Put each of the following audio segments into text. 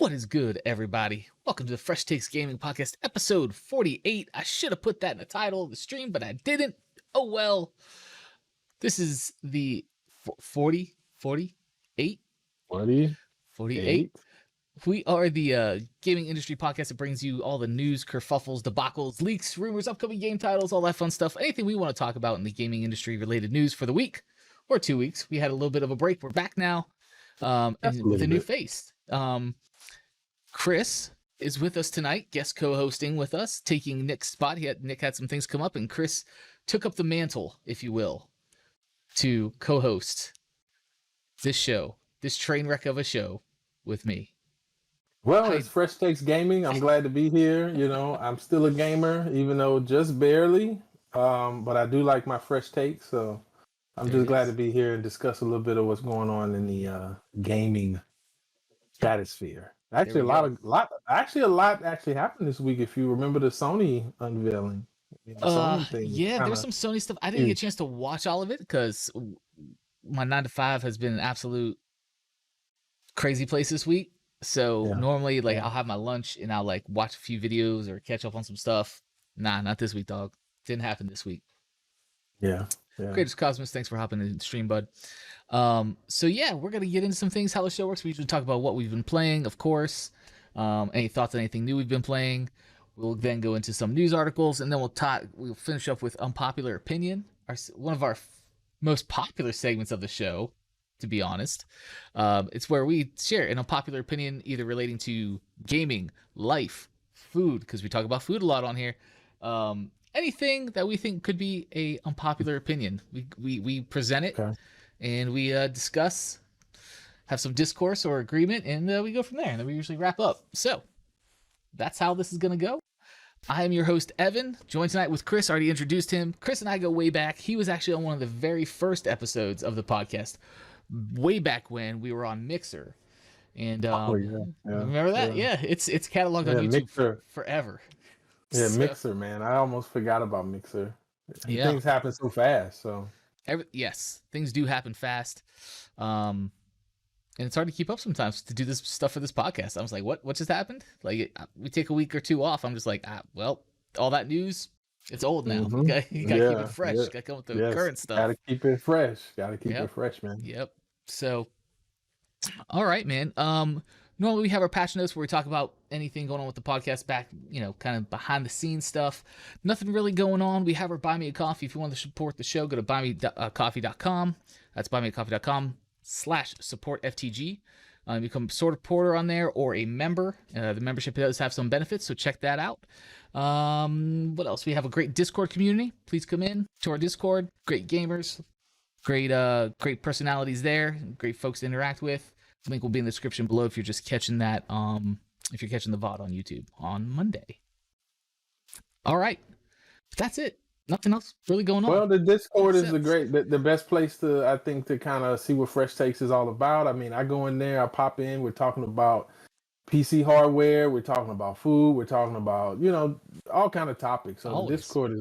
What is good, everybody? Welcome to the Fresh Takes Gaming Podcast, episode 48. I should have put that in the title of the stream, but I didn't. Oh well. This is the 48? 48. We are the gaming industry podcast that brings you all the news, kerfuffles, debacles, leaks, rumors, upcoming game titles, all that fun stuff. Anything we want to talk about in the gaming industry related news for the week or 2 weeks. We had a little bit of a break. We're back now and with a new face. Chris is with us tonight, guest co-hosting with us, taking Nick's spot. Nick had some things come up, and Chris took up the mantle, if you will, to co-host this show, this train wreck of a show with me. Well, it's Fresh Takes Gaming. I'm glad to be here. You know, I'm still a gamer, even though just barely. But I do like my fresh takes, so I'm just glad to be here and discuss a little bit of what's going on in the gaming stratosphere. Actually, a lot happened this week. If you remember the Sony unveiling, Sony thing there's some Sony stuff. I didn't get a chance to watch all of it because my 9 to 5 has been an absolute crazy place this week. So normally, I'll have my lunch and I'll watch a few videos or catch up on some stuff. Nah, not this week, dog. Didn't happen this week. Yeah. Greatest Cosmos, thanks for hopping in the stream, bud. So yeah, we're gonna get into some things, how the show works. We usually talk about what we've been playing, of course. Any thoughts on anything new we've been playing. We'll then go into some news articles, and then we'll finish up with Unpopular Opinion, one of our most popular segments of the show, to be honest. It's where we share an unpopular opinion, either relating to gaming, life, food, because we talk about food a lot on here. Anything that we think could be a unpopular opinion, we present it, and we discuss, have some discourse or agreement, and we go from there, and then we usually wrap up. So that's how this is going to go. I am your host, Evan, joined tonight with Chris. Already introduced him. Chris and I go way back. He was actually on one of the very first episodes of the podcast, way back when we were on Mixer. And remember that? Yeah, it's cataloged on YouTube forever. Yeah, so, Mixer, man. I almost forgot about Mixer. Things happen so fast. So yes, things do happen fast. And it's hard to keep up sometimes to do this stuff for this podcast. I was like, what just happened? We take a week or two off. I'm just like, well, all that news, it's old now. You gotta keep it fresh. You gotta come with the current stuff. Gotta keep it fresh. Gotta keep it fresh, man. Yep. So, all right, man. Normally we have our patch notes where we talk about anything going on with the podcast back, kind of behind the scenes stuff. Nothing really going on. We have our Buy Me a Coffee. If you want to support the show, go to buymeacoffee.com. That's buymeacoffee.com/supportftg. Become a supporter on there or a member. The membership does have some benefits, so check that out. What else? We have a great Discord community. Please come in to our Discord. Great gamers, great personalities there, great folks to interact with. The link will be in the description below if you're just catching that, if you're catching the VOD on YouTube on Monday. All right. That's it. Nothing else really going on. Well, the Discord is the best place to, I think, to kind of see what Fresh Takes is all about. I mean, I go in there, I pop in, we're talking about PC hardware, we're talking about food, we're talking about, all kind of topics. So the Discord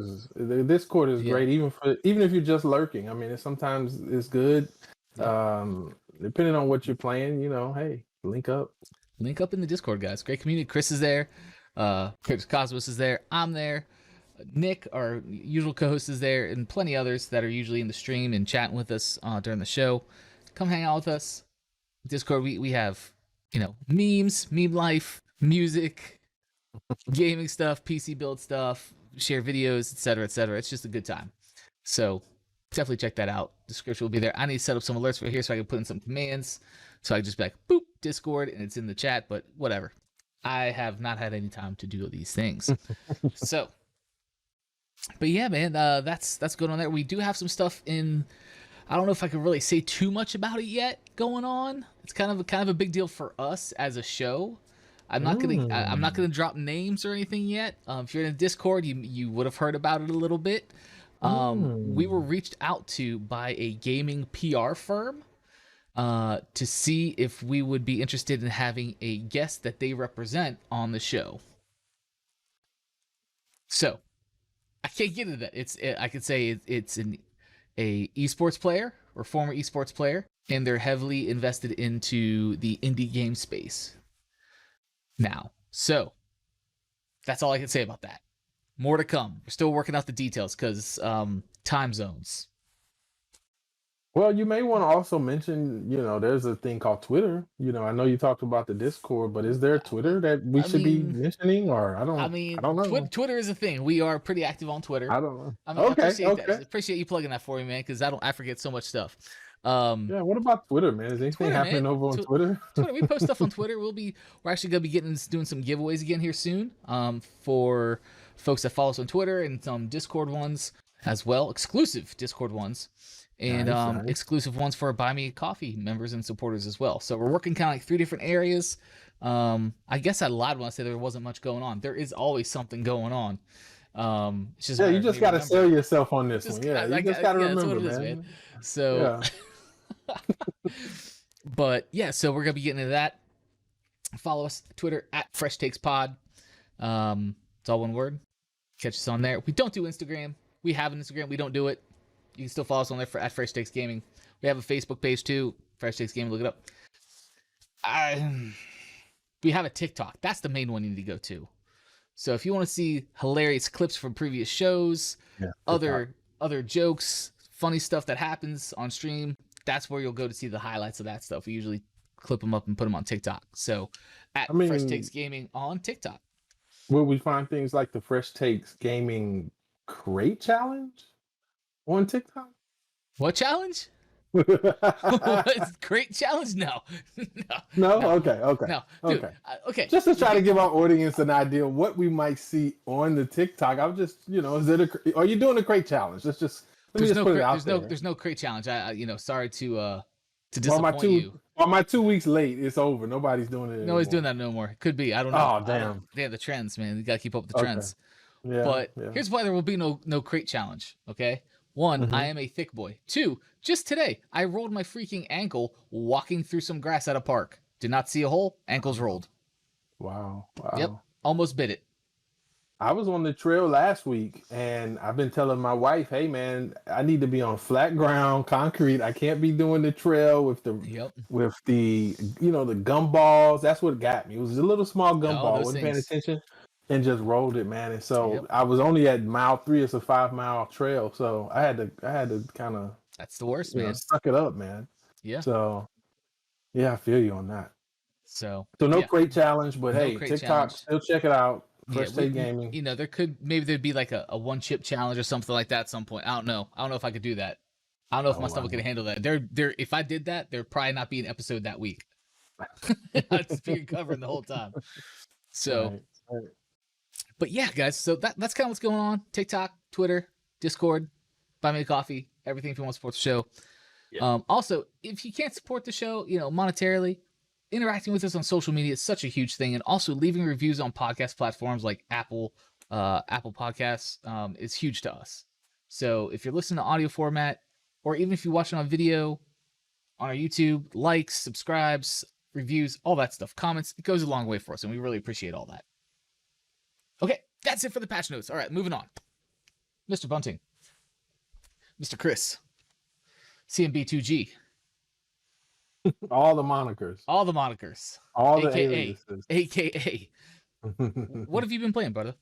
is great, even if you're just lurking. I mean, sometimes it's good. Depending on what you're playing, hey, link up in the Discord, guys. Great community. Chris is there. Cosmos is there. I'm there. Nick, our usual co-host, is there, and plenty others that are usually in the stream and chatting with us during the show. Come hang out with us. Discord, we have, memes, meme life, music, gaming stuff, PC build stuff, share videos, etc., etc. It's just a good time. So definitely check that out. Description will be there. I need to set up some alerts for here so I can put in some commands. So I can just be like, boop, Discord, and it's in the chat, but whatever. I have not had any time to do these things. But yeah, man, that's going on there. We do have some stuff in. I don't know if I can really say too much about it yet going on. It's kind of a big deal for us as a show. I'm not gonna drop names or anything yet. If you're in a Discord, you would have heard about it a little bit. We were reached out to by a gaming PR firm to see if we would be interested in having a guest that they represent on the show. So I can't get into that. I could say it's a esports player or former esports player, and they're heavily invested into the indie game space. now. So that's all I can say about that. More to come. We're still working out the details because time zones. Well, you may want to also mention, there's a thing called Twitter. I know you talked about the Discord, but is there a Twitter that we should be mentioning, or I don't know. Twitter is a thing. We are pretty active on Twitter. I don't know. I appreciate that. Appreciate you plugging that for me, man, because I forget so much stuff. Yeah, what about Twitter, man? Is anything happening over on Twitter? Twitter, we post stuff on Twitter. We're actually gonna be doing some giveaways again here soon. For folks that follow us on Twitter and some Discord ones as well, exclusive Discord ones. And nice. Exclusive ones for Buy Me Coffee members and supporters as well. So we're working kind of like 3 different areas. I guess I lied when I said there wasn't much going on. There is always something going on. It's just you just got to sell yourself on this one. Yeah, you just got to remember, man. So, but yeah, so we're gonna be getting into that. Follow us Twitter at Fresh Takes Pod. It's all one word. Catch us on there. We don't do Instagram. We have an Instagram. We don't do it. You can still follow us on there at Fresh Takes Gaming. We have a Facebook page too, Fresh Takes Gaming. Look it up. We have a TikTok. That's the main one you need to go to. So if you want to see hilarious clips from previous shows, other jokes, funny stuff that happens on stream, that's where you'll go to see the highlights of that stuff. We usually clip them up and put them on TikTok. So Fresh Takes Gaming on TikTok. Will we find things like the Fresh Takes Gaming Crate Challenge on TikTok? What challenge? What crate challenge? No. Okay. No, dude, okay. Just to try to give our audience an idea of what we might see on the TikTok. I'm just, are you doing a crate challenge? Let me just put it out there. There's no crate challenge. Sorry to disappoint you. On my 2 weeks late, it's over. Nobody's doing it anymore. Nobody's doing that no more. Could be. I don't know. Oh, damn. They have the trends, man. You got to keep up with the trends. Yeah, but here's why there will be no crate challenge, okay? 1, I am a thick boy. 2, just today, I rolled my freaking ankle walking through some grass at a park. Did not see a hole. Ankles rolled. Wow. Yep. Almost bit it. I was on the trail last week, and I've been telling my wife, hey, man, I need to be on flat ground, concrete. I can't be doing the trail with the the gumballs. That's what got me. It was a little small gumball. I wasn't paying attention. And just rolled it, man. And so I was only at mile 3. It's a 5-mile trail, so I had to kind of. That's the worst, man. Suck it up, man. Yeah. So, yeah, I feel you on that. So no crate challenge, but hey, TikTok, still check it out. Fresh Take Gaming. There'd be like a 1-chip challenge or something like that at some point. I don't know if I could do that. I don't know if my stomach could handle that. If I did that, there'd probably not be an episode that week. I'd just be recovering the whole time. So. Right. But yeah, guys, so that's kind of what's going on. TikTok, Twitter, Discord, Buy Me a Coffee, everything if you want to support the show. Yeah. Also, if you can't support the show, monetarily, interacting with us on social media is such a huge thing. And also leaving reviews on podcast platforms like Apple Podcasts is huge to us. So if you're listening to audio format, or even if you're watching on video on our YouTube, likes, subscribes, reviews, all that stuff, comments, it goes a long way for us. And we really appreciate all that. Okay, that's it for the patch notes. All right, moving on. Mr. Bunting. Mr. Chris. CMB2G. All the monikers. All the monikers. All the aliases. AKA. What have you been playing, brother?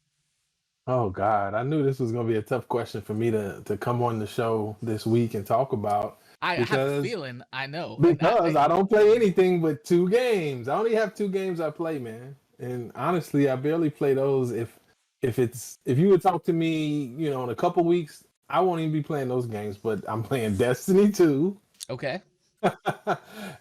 Oh, God. I knew this was going to be a tough question for me to come on the show this week and talk about. I have a feeling I know. Because I don't play anything but 2 games. I only have 2 games I play, man. And honestly, I barely play those. If you would talk to me, in a couple weeks, I won't even be playing those games. But I'm playing Destiny 2. Okay.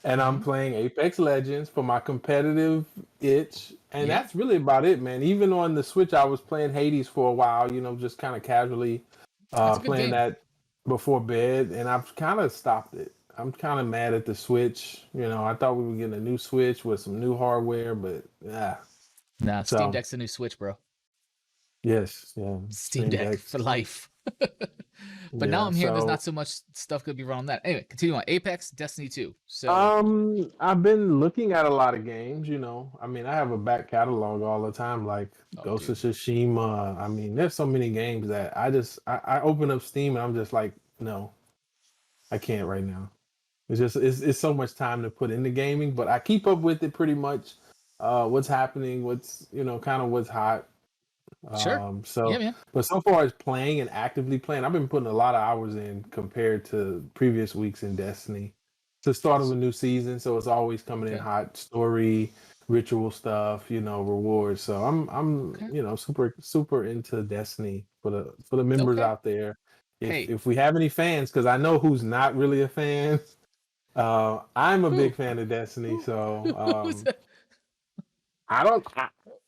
And I'm playing Apex Legends for my competitive itch. And that's really about it, man. Even on the Switch, I was playing Hades for a while, just kind of casually playing that before bed. And I've kind of stopped it. I'm kind of mad at the Switch. I thought we were getting a new Switch with some new hardware, but Nah, Steam Deck's the new Switch, bro. Yes, yeah. Steam Deck for life. But now I'm hearing there's not so much stuff going to be run on that. Anyway, continue on. Apex, Destiny 2. So I've been looking at a lot of games, I have a back catalog all the time, like Ghost of Tsushima. There's so many games that I open up Steam and I'm just like, no, I can't right now. It's so much time to put into gaming, but I keep up with it pretty much. what's happening, what's kind of what's hot. Sure. Yeah, So, man. but so far as playing and actively playing, I've been putting a lot of hours in compared to previous weeks in Destiny. It's the start of a new season, so it's always coming in Okay. hot. Story, ritual stuff, rewards. So I'm Okay. super into Destiny for the members Okay. out there. If Hey. if we have any fans, because I know who's not really a fan. I'm a big Who? fan of Destiny, so Who's that? I don't.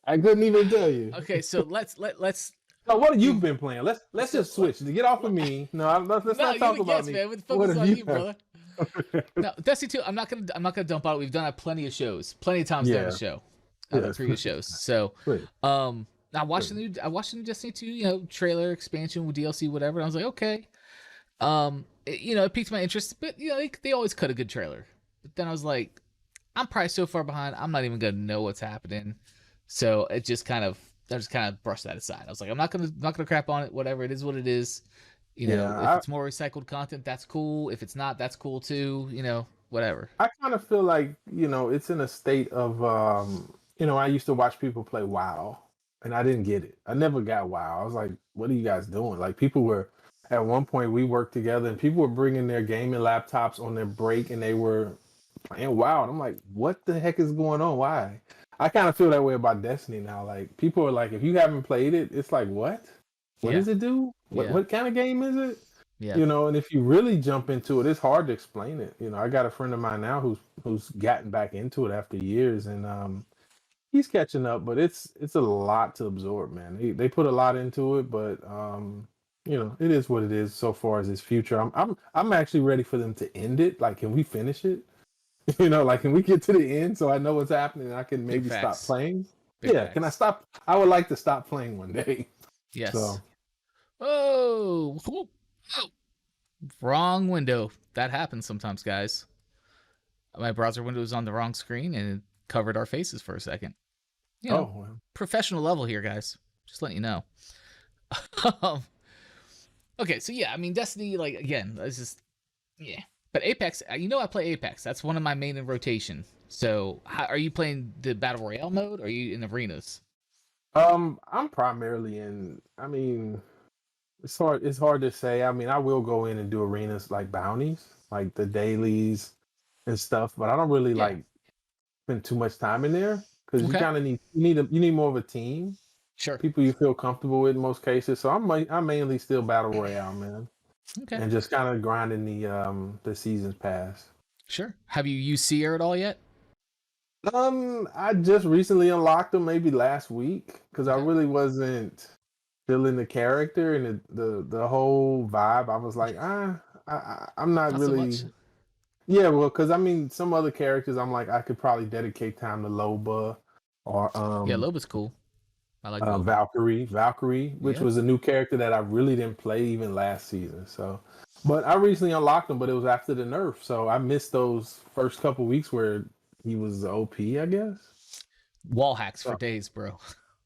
I couldn't even tell you. Okay, so let's No, what have you do been playing? Let's so just switch. Get off of me. No, let's no, not you talk the about guest, me. man. With the What focus have on you you, done? brother. No, Destiny 2, I'm not gonna dump on it. We've done it plenty of shows, plenty of times during the Yeah. show, the Yes. previous shows. So, Please. I watched the new Destiny 2, trailer, expansion with DLC, whatever. And I was like, okay, it piqued my interest, but they always cut a good trailer. But then I was like, I'm probably so far behind, I'm not even gonna know what's happening. So I just kind of brushed that aside. I was like, I'm not gonna crap on it. Whatever, it is what it is. If Yeah. it's more recycled content, that's cool. If it's not, that's cool too. Whatever. I kind of feel like it's in a state of I used to watch people play WoW, and I didn't get it. I never got WoW. I was like, what are you guys doing? Like people were at one point we worked together, and people were bringing their gaming laptops on their break, and they were playing WoW. And I'm like, what the heck is going on? Why? I kind of feel that way about Destiny now. Like people are like, if you haven't played it, it's like, what? What Yeah, does it do? What yeah, what kind of game is it? yeah. And if you really jump into it, it's hard to explain it. I got a friend of mine now who's gotten back into it after years, and he's catching up, but it's a lot to absorb, man. They put a lot into it, but it is what it is so far as its future. I'm actually ready for them to end it. Like, can we finish it? Like, can we get to the end so I know what's happening and I can Big maybe stop facts. playing? Big Yeah, can I facts. stop? I would like to stop playing one day. Yes. So Oh, whoop. Oh, wrong window. That happens sometimes, guys. My browser window was on the wrong screen and it covered our faces for a second. You know, well, professional level here, guys. Just letting you know. Um, okay, so yeah, I mean, Destiny, like, again, it's just, yeah. But Apex, I play Apex. That's one of my main in rotation. So, are you playing the Battle Royale mode or are you in arenas? I'm primarily in. I mean, it's hard to say. I mean, I will go in and do arenas like bounties, like the dailies and stuff, but I don't really Yeah. like spend too much time in there because you Okay. kind of need more of a team, Sure. people you feel comfortable with in most cases. So I'm mainly still battle royale, man, Okay. and just kind of grinding the seasons pass. Sure. Have you used Seer at all yet? I just recently unlocked them maybe last week because I Okay. really wasn't feeling the character and the whole vibe. I was like, I'm not Not so much. really. Yeah, well, because I mean, some other characters, I'm like, I could probably dedicate time to Loba or Yeah, Loba's cool. I like Loba. Valkyrie, which Yep. was a new character that I really didn't play even last season. So, but I recently unlocked him, but it was after the nerf, so I missed those first couple weeks where he was OP, I guess. Wall hacks for So, days, bro.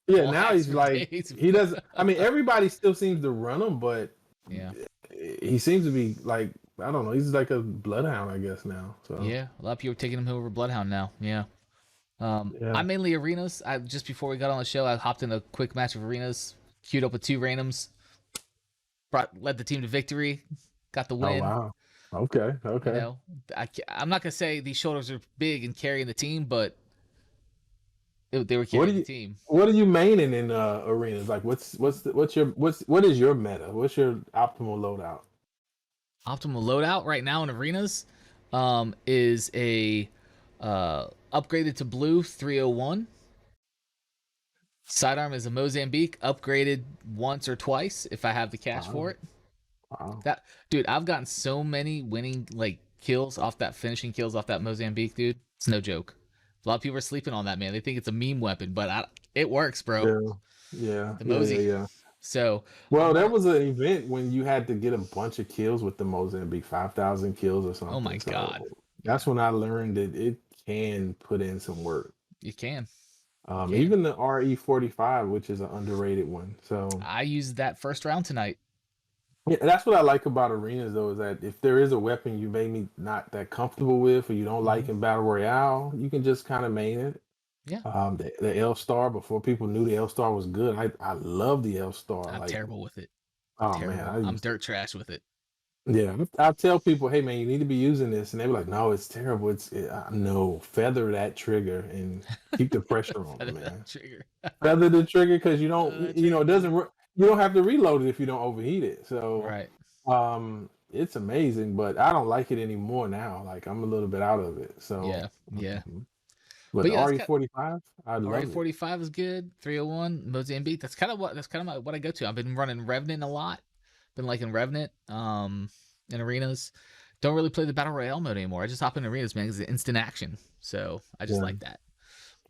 yeah, Wall now hacks he's for like days. he does. I mean, everybody still seems to run him, but Yeah. he seems to be like I don't know. He's like a bloodhound, I guess now. So Yeah. A lot of people are taking him over Bloodhound now. Yeah. yeah. I'm mainly arenas. I just before we got on the show, I hopped in a quick match of arenas, queued up with two randoms, led the team to victory, got the Oh win. wow. Okay. You Okay. know, I'm not gonna say these shoulders are big and carrying the team, but they were What do carrying the you team. what are you maining in arenas? Like what is your meta? What's your optimal loadout? Optimal loadout right now in arenas is a upgraded to blue 301. Sidearm is a Mozambique, upgraded once or twice if I have the cash for Wow. it. Wow. That dude, I've gotten so many winning like kills off that finishing kills off that Mozambique, dude. It's no joke. A lot of people are sleeping on that, man. They think it's a meme weapon, but it works, bro. Yeah. Yeah. The Yeah. Yeah. Mosey. Yeah. So Well, I'm there running. was an event when you had to get a bunch of kills with the Mozambique, 5,000 kills or Oh my something. god. So Yeah, that's when I learned that it can put in some work. you can. You can. Even the RE45, which is an underrated one. So I used that first round tonight. yeah, that's what I like about arenas, though, is that if there is a weapon you maybe not that comfortable with or you don't like Hmm. in battle royale, you can just kind of main it. Yeah. The L Star, before people knew the L Star was good, I love the L Star. I'm Like, terrible with it. oh man, Terrible. I I'm used dirt trash with it. yeah. I tell people, hey man, you need to be using this, and they be like, no, it's terrible. No, feather that trigger and keep the pressure on them, man. Trigger. Feather the trigger because you don't, Trigger, it man. doesn't. You don't have to reload it if you don't overheat it. So, Right. it's amazing, but I don't like it anymore now. Like I'm a little bit out of it. So, Yeah. Yeah. but But the yeah, that's RE45, I love it. RA45 is good. 301 Mozambique. That's kind of what I go to. I've been running Revenant a lot. Been liking Revenant in arenas. Don't really play the battle royale mode anymore. I just hop in arenas, man, because it's instant action. So I just Yeah. like that.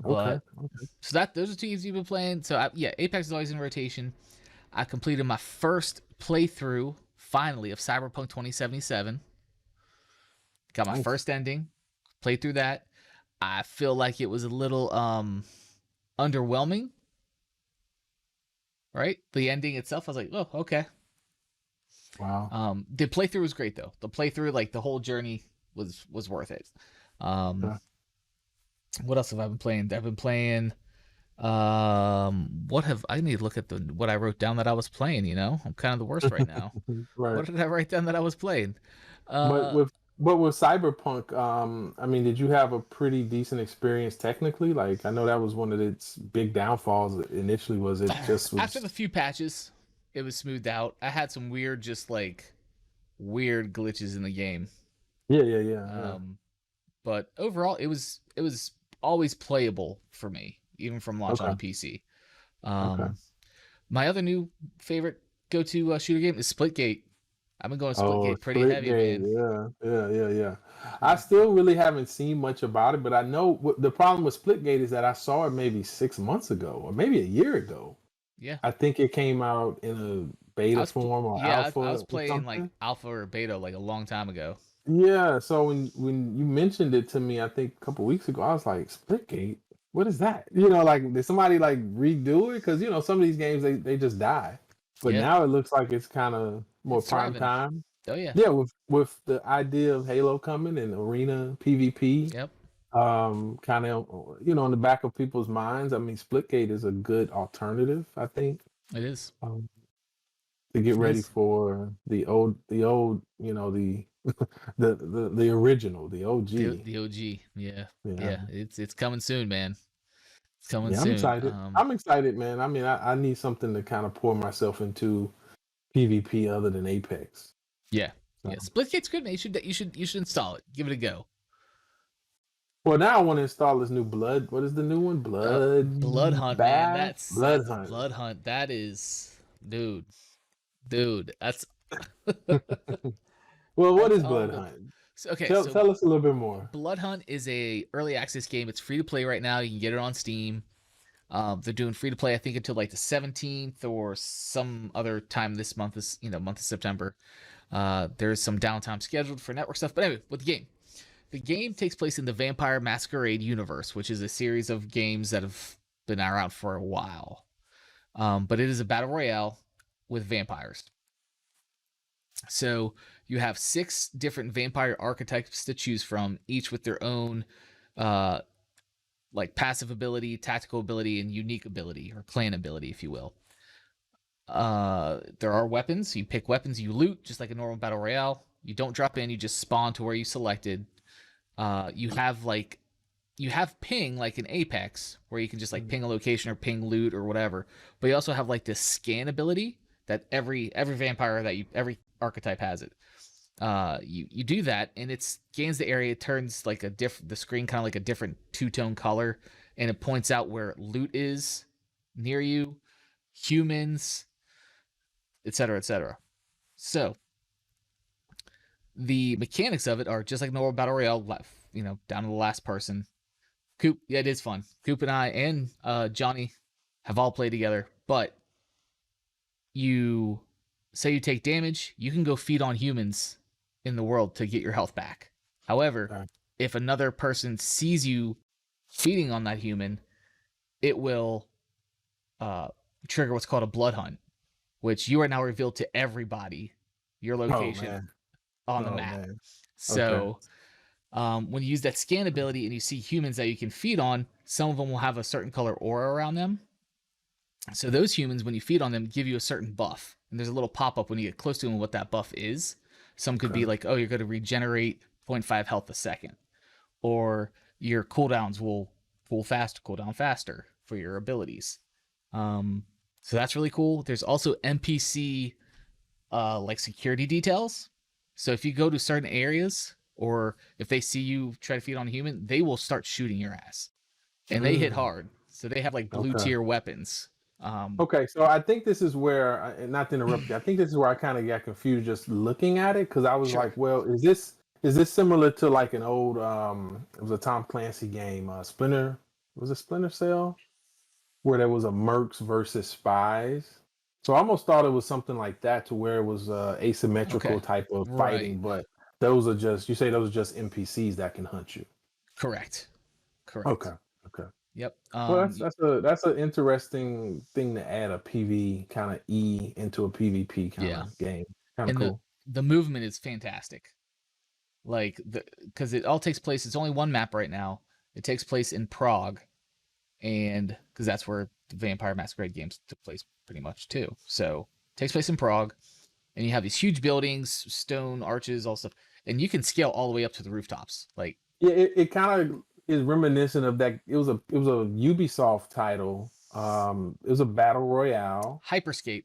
Okay. But so that those are two games you've been playing. So yeah, Apex is always in rotation. I completed my first playthrough finally of Cyberpunk 2077. Got my Nice. first ending. Played through that. I feel like it was a little underwhelming, right? The ending itself, I was like, oh, okay. Wow. The playthrough was great though. The playthrough, like the whole journey, was worth it. Um, Yeah. what else have I been playing? I've been playing. What have I need to look at what I wrote down that I was playing? You know, I'm kind of the worst right now. Right. What did I write down that I was playing? But Uh, with Cyberpunk, I mean, did you have a pretty decent experience technically? Like, I know that was one of its big downfalls initially. Was it just After was? the few patches, it was smoothed out. I had some weird, just like weird glitches in the game. Yeah, yeah, yeah, yeah. Um, but overall, it was always playable for me, even from launch Okay, on PC. okay. Um, my other new favorite go-to shooter game is Splitgate. I've been going Oh, Splitgate pretty heavy, Splitgate. man. Yeah, yeah, yeah, yeah. I still really haven't seen much about it, but I know the problem with Splitgate is that I saw it maybe 6 months ago or maybe a year ago. Yeah, I think it came out in a I beta was form or yeah, alpha I was or playing like something. alpha or beta like a long time ago. Yeah, so when you mentioned it to me, I think a couple weeks ago, I was like, Splitgate, what is that? Like did somebody like redo it? Because some of these games they just die. But Yeah, now it looks like it's kind of more it's prime thriving. time. Oh yeah. Yeah, with the idea of Halo coming and arena PvP, Yep. kind of in the back of people's minds. I mean, Splitgate is a good alternative, I think, It is. um, to get It ready is. for the old, the the original, the OG. The OG. Yeah. Yeah, Yeah. It's coming soon, man. It's coming yeah, I'm soon. excited. I'm excited, man. I mean, I need something to kind of pour myself into PvP other than Apex. Yeah. So, Yeah. Splitgate's good, man. You should install it. Give it a go. well, now I want to install this new Blood. What is the new one? Bloodhunt, man. That's a Bloodhunt. blood hunt. That is, dude. That's Well, what that's is all the. Bloodhunt? So, okay, Tell so tell us a little bit more. Bloodhunt is a early access game. It's free to play right now. You can get it on Steam. They're doing free to play, I think, until like the 17th or some other time this month. This month of September. There's some downtime scheduled for network stuff. But anyway, with the game. The game takes place in the Vampire Masquerade universe, which is a series of games that have been around for a while. But it is a battle royale with vampires. So you have 6 different vampire archetypes to choose from, each with their own uh, like passive ability, tactical ability, and unique ability or clan ability, if you will. There are weapons. You pick weapons, you loot just like a normal battle royale. You don't drop in, you just spawn to where you selected. You have ping like in Apex, where you can just like ping a location or ping loot or whatever. But you also have like this scan ability that every vampire every archetype has it. You do that and it scans the area, turns like the screen kind of like a different two-tone color, and it points out where loot is near you, humans, etc., etc. So the mechanics of it are just like normal battle royale, down to the last person. Coop, yeah, it is fun. Coop and I and Johnny have all played together. But you say you take damage, you can go feed on humans in the world to get your health back. However, Okay. if another person sees you feeding on that human, it will uh, trigger what's called a blood hunt, which you are now revealed to everybody your Oh location man. on the Oh map. man. Okay. So When you use that scan ability and you see humans that you can feed on, some of them will have a certain color aura around them. So those humans, when you feed on them, give you a certain buff. And there's a little pop-up when you get close to them what that buff is. Some could be like, oh, you're going to regenerate 0.5 health a second. Or your cooldowns will cool down faster for your abilities. So that's really cool. There's also NPC like security details. So if you go to certain areas, or if they see you try to feed on a human, they will start shooting your ass, and they hit hard. So they have like blue tier weapons. Okay, so I think this is where, not to interrupt you, I think this is where I kind of got confused just looking at it, because I was like, well, is this similar to like an old it was a Tom Clancy game, Splinter, was it Splinter Cell, where there was a mercs versus spies? So I almost thought it was something like that, to where it was asymmetrical type of fighting, but those are just, you say those are just NPCs that can hunt you. Correct. Okay. Yep. Well, that's an interesting thing to add a PV kind of E into a PvP kind of game. Kind of cool. The movement is fantastic. Like because it all takes place. It's only one map right now. It takes place in Prague, and because that's where the Vampire Masquerade games took place pretty much too. So it takes place in Prague, and you have these huge buildings, stone arches, all stuff, and you can scale all the way up to the rooftops. Like it kind of is reminiscent of that. It was a Ubisoft title. It was a battle royale. Hyperscape.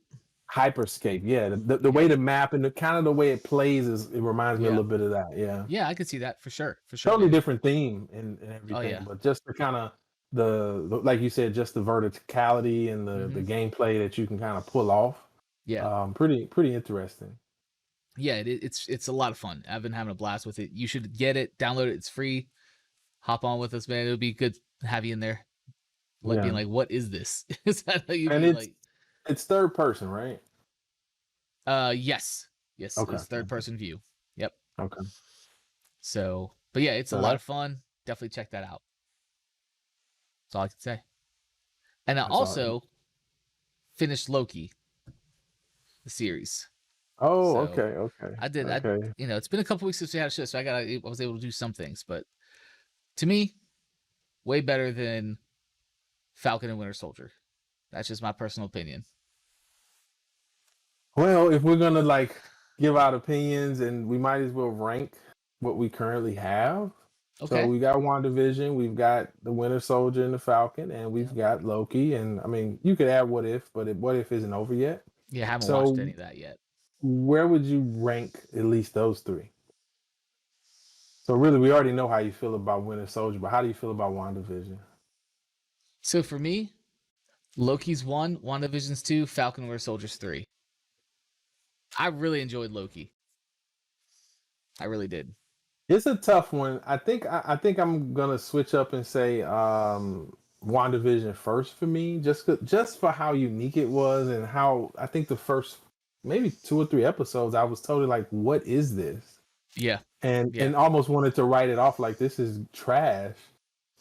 Yeah. The way the map and the kind of the way it plays it reminds me a little bit of that. Yeah. Yeah, I could see that for sure. Totally different theme and everything, but just the kind of the like you said, just the verticality and the gameplay that you can kind of pull off. Yeah. Pretty interesting. Yeah, it's a lot of fun. I've been having a blast with it. You should get it, download it. It's free. Hop on with us, man. It would be good to have you in there. Like being like, what is this? Is that how you and like? It's third person, right? Yes. Okay. It's third person view. Yep. Okay. So, but yeah, it's a lot of fun. Definitely check that out. That's all I can say. And I also finished Loki, the series. Oh, so okay. I did. Okay. It's been a couple weeks since we had a show, so I was able to do some things, but to me, way better than Falcon and Winter Soldier. That's just my personal opinion. Well, if we're gonna like give out opinions, and we might as well rank what we currently have. Okay. So we got WandaVision, we've got the Winter Soldier and the Falcon, and we've got Loki. And I mean, you could add What If, but What If isn't over yet. Yeah, I haven't watched any of that yet. Where would you rank at least those three? So really, we already know how you feel about Winter Soldier, but how do you feel about WandaVision? So for me, Loki's 1, WandaVision's 2, Falcon and Winter Soldier's 3. I really enjoyed Loki. I really did. It's a tough one. I think I'm gonna switch up and say WandaVision first for me, just for how unique it was, and how I think the first maybe 2 or 3 episodes I was totally like, what is this? Yeah. And almost wanted to write it off like this is trash.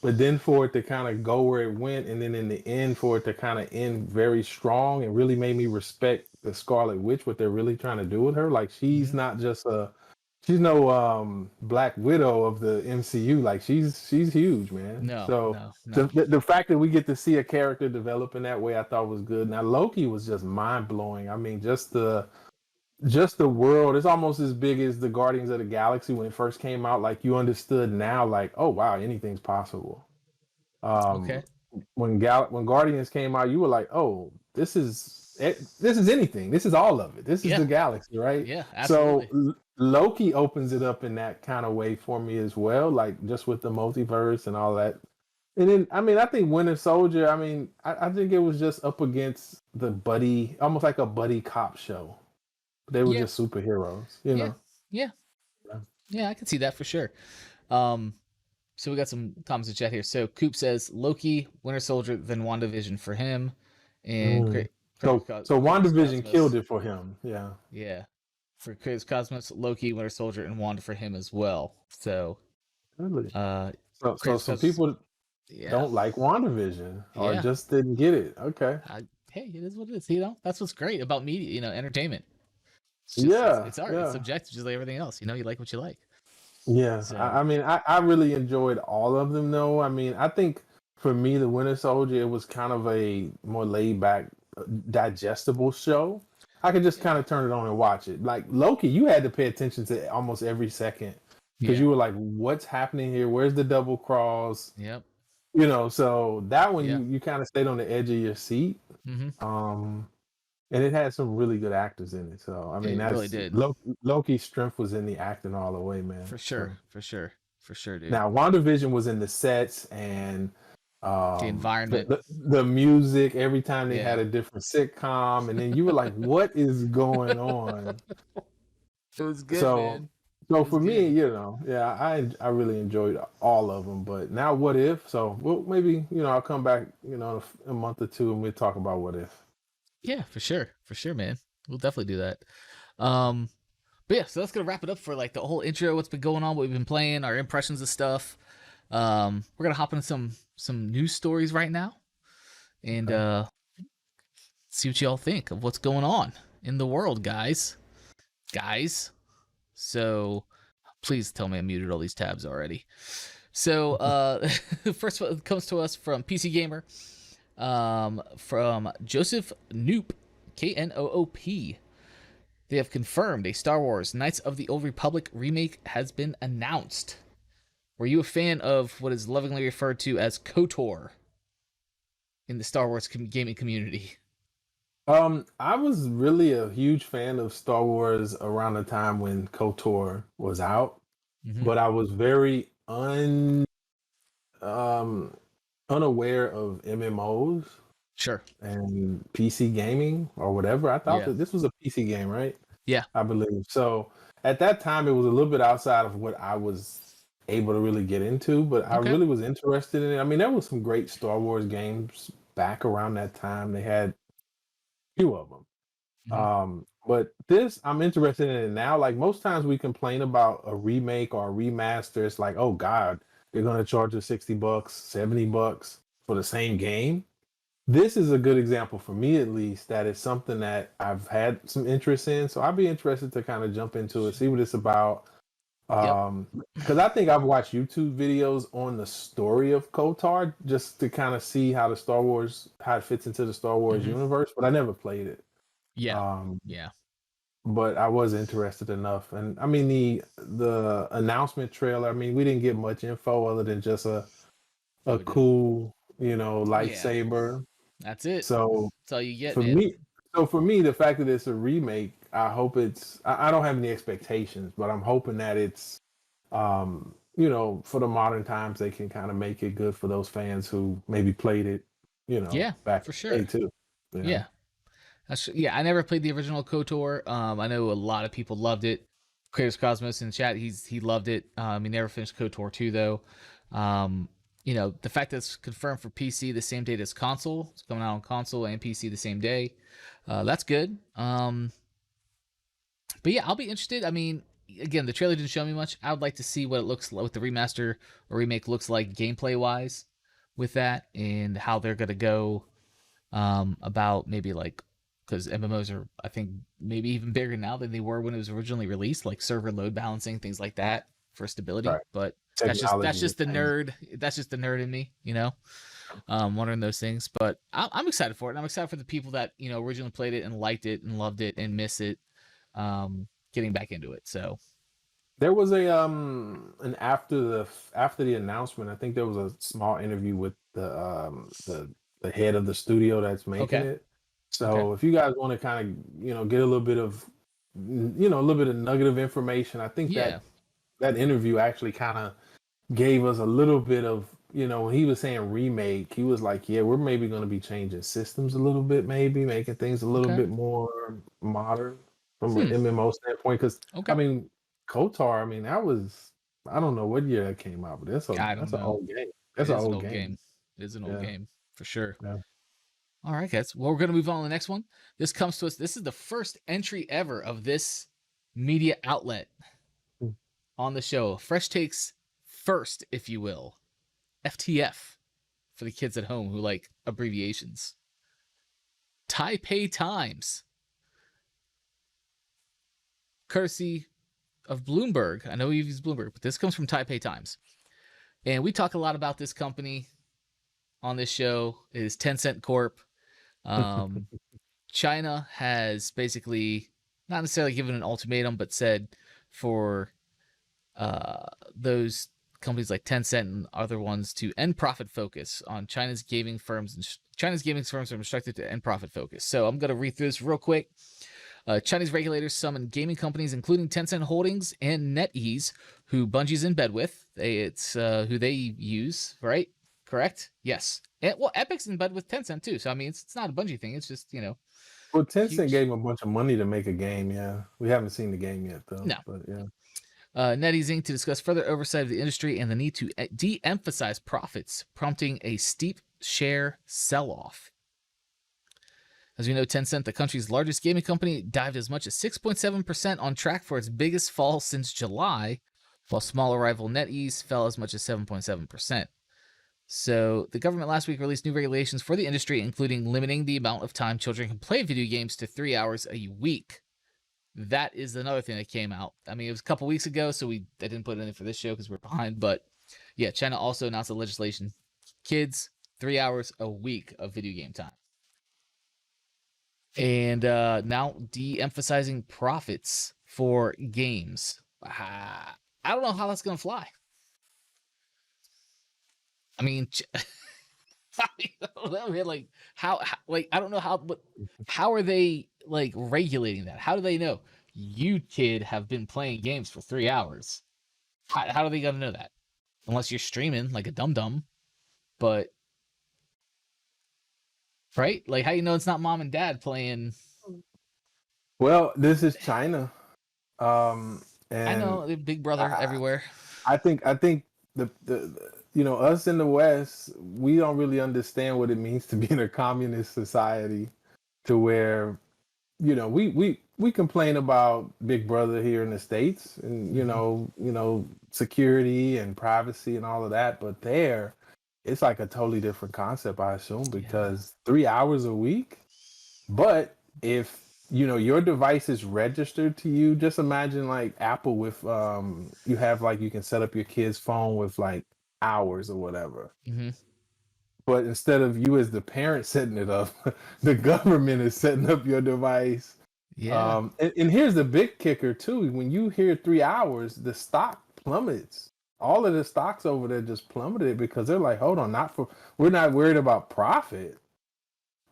But then for it to kind of go where it went, and then in the end for it to kind of end very strong, and really made me respect the Scarlet Witch, what they're really trying to do with her. Like she's not just she's no Black Widow of the MCU. Like she's huge, man. No. The fact that we get to see a character develop in that way, I thought was good. Now Loki was just mind blowing. I mean, just the world is almost as big as the Guardians of the Galaxy when it first came out. Like you understood now, like, oh wow, anything's possible. Okay. When Guardians came out, you were like, oh, this is anything. This is all of it. This is the galaxy, right? Yeah, absolutely. So Loki opens it up in that kind of way for me as well, like just with the multiverse and all that. And then, I mean, I think Winter Soldier, I mean, I think it was just up against the buddy, almost like a buddy cop show. They were just superheroes, you know? Yeah, I can see that for sure. So we got some comments in chat here. So Coop says Loki, Winter Soldier, then WandaVision for him. And so WandaVision killed it for him. Yeah. Yeah. For Chris Cosmos, Loki, Winter Soldier, and Wanda for him as well. So really? So some people don't like WandaVision or just didn't get it. Okay. Hey, it is what it is. That's what's great about media, entertainment. It's art. It's subjective, just like everything else. You like what you like. Yeah, So I mean, I really enjoyed all of them, though. I mean, I think for me, The Winter Soldier, it was kind of a more laid back, digestible show. I could just kind yeah, of turn it on and watch it. Like Loki, you had to pay attention to almost every second because yeah, you were like, "What's happening here? Where's the double cross?" yep, You know. So that one, yeah, you kind of stayed on the edge of your seat. mm-hmm. Um, and it had some really good actors in it. So I mean, It really that's did. Loki's strength was in the acting all the way, man. For sure, So. for sure, for sure, dude. Now, WandaVision was in the sets and The the, environment, the the music. Every time they had yeah, a different sitcom, and then you were like, "What is going on?" it was good, So, man. It so was for me, good. yeah, I really enjoyed all of them. But now, what if? So, well, maybe I'll come back, in a month or two, and we'll talk about what if. Yeah, for sure, man. We'll definitely do that. Um, but yeah, so that's gonna wrap it up for like the whole intro. What's been going on? What we've been playing, our impressions of stuff. We're gonna hop into some news stories right now, and Okay. see what y'all think of what's going on in the world, guys. Guys, so please tell me I muted all these tabs already. So the first one comes to us from PC Gamer, from Joseph Knoop, Knoop. They have confirmed a Star Wars Knights of the Old Republic remake has been announced. Were you a fan of what is lovingly referred to as KOTOR in the Star Wars gaming community? I was really a huge fan of Star Wars around the time when KOTOR was out, Mm-hmm. but I was very um unaware of MMOs Sure. and PC gaming or whatever. I thought Yeah. that this was a PC game, right? Yeah. I believe. So at that time it was a little bit outside of what I was able to really get into, but I Okay. really was interested in it. I mean, there was some great Star Wars games back around that time. They had a few of them. Mm-hmm. But this I'm interested in it now. Like most times we complain about a remake or a remaster. It's like, oh God, they're gonna charge us $60, $70 for the same game. This is a good example for me at least that is something that I've had some interest in. So I'd be interested to kind of jump into it, see what it's about. Yep. Because I think I've watched YouTube videos on the story of Kotar just to kind of see how it fits into the Star Wars Mm-hmm. universe, but I never played it. Yeah. Um, Yeah. but I was interested enough. And I mean the announcement trailer, I mean, we didn't get much info other than just No, a we didn't. cool, Yeah. lightsaber. That's it. So That's all you get, for man. me, for me, the fact that it's a remake, I hope I don't have any expectations, but I'm hoping that it's for the modern times they can kind of make it good for those fans who maybe played it, Yeah, back for in the day sure. too. Yeah. Yeah, I never played the original KOTOR. I know a lot of people loved it. Kratos Cosmos in chat, he loved it. He never finished KOTOR 2 though. Um, the fact that it's confirmed for PC the same date as console, it's coming out on console and PC the same day. That's good. But yeah, I'll be interested. I mean, again, the trailer didn't show me much. I would like to see what it looks like, what the remaster or remake looks like gameplay wise with that, and how they're gonna go about maybe like, because MMOs are, I think, maybe even bigger now than they were when it was originally released, like server load balancing, things like that for stability. Right. But that's Technology has just the changed. nerd. That's just the nerd in me, wondering those things. But I'm excited for it. And I'm excited for the people that originally played it and liked it and loved it and miss it, getting back into it. So There was an after the announcement, I think there was a small interview with the head of the studio that's making okay, it. okay, So if you guys want to kind of get a little bit of a little bit of nugget of information, I think yeah, that interview actually kind of gave us a little bit of when he was saying remake, he was like, yeah, we're maybe going to be changing systems a little bit, maybe making things a little okay, bit more modern from an hmm, MMO standpoint. Because I okay. mean, Kotar, I mean, that was I don't know what year that came out, but I don't that's an know. old game. It That's an is an old old game. game. It is an old Yeah, game for sure. yeah. All right, guys. Well, we're going to move on to the next one. This comes to us. This is the first entry ever of this media outlet Mm. on the show. Fresh takes first, if you will. FTF for the kids at home who like abbreviations. Taipei Times. Courtesy of Bloomberg. I know we've used Bloomberg, but this comes from Taipei Times. And we talk a lot about this company on this show. It is Tencent Corp. China has basically not necessarily given an ultimatum, but said for those companies like Tencent and other ones to end profit focus on China's gaming firms. And China's gaming firms are instructed to end profit focus. So I'm going to read through this real quick. Chinese regulators summoned gaming companies, including Tencent Holdings and NetEase, who Bungie's in bed with. It's who they use, right? Correct? Yes. And, well, Epic's in bed with Tencent too. So I mean, it's not a Bungie thing. It's just Well, Tencent huge. gave him a bunch of money to make a game. Yeah, we haven't seen the game yet though. No. But yeah. NetEase Inc. to discuss further oversight of the industry and the need to de-emphasize profits, prompting a steep share sell-off. As we know, Tencent, the country's largest gaming company, dived as much as 6.7%, on track for its biggest fall since July, while smaller rival NetEase fell as much as 7.7%. So the government last week released new regulations for the industry, including limiting the amount of time children can play video games to 3 hours a week. That is another thing that came out. I mean, it was a couple weeks ago, so I didn't put it in for this show because we're behind. But yeah, China also announced the legislation: kids 3 hours a week of video game time, and now de-emphasizing profits for games. I don't know how that's gonna fly. I mean, I don't know, man. Like how like I don't know how, but how are they like regulating that? How do they know you kid have been playing games for 3 hours? How are they gonna know that? Unless you're streaming like a dum dum, but right? Like how you know it's not mom and dad playing? Well, this is China, and I know Big Brother everywhere. I think the us in the West, we don't really understand what it means to be in a communist society, to where we complain about Big Brother here in the States, and security and privacy and all of that, but there it's like a totally different concept, I assume, because 3 hours a week. But if your device is registered to you, just imagine like Apple with you have like you can set up your kid's phone with like hours or whatever. Mm-hmm. But instead of you as the parent setting it up, the government is setting up your device. Yeah. And here's the big kicker too: when you hear 3 hours, the stock plummets. All of the stocks over there just plummeted because they're like, hold on, we're not worried about profit.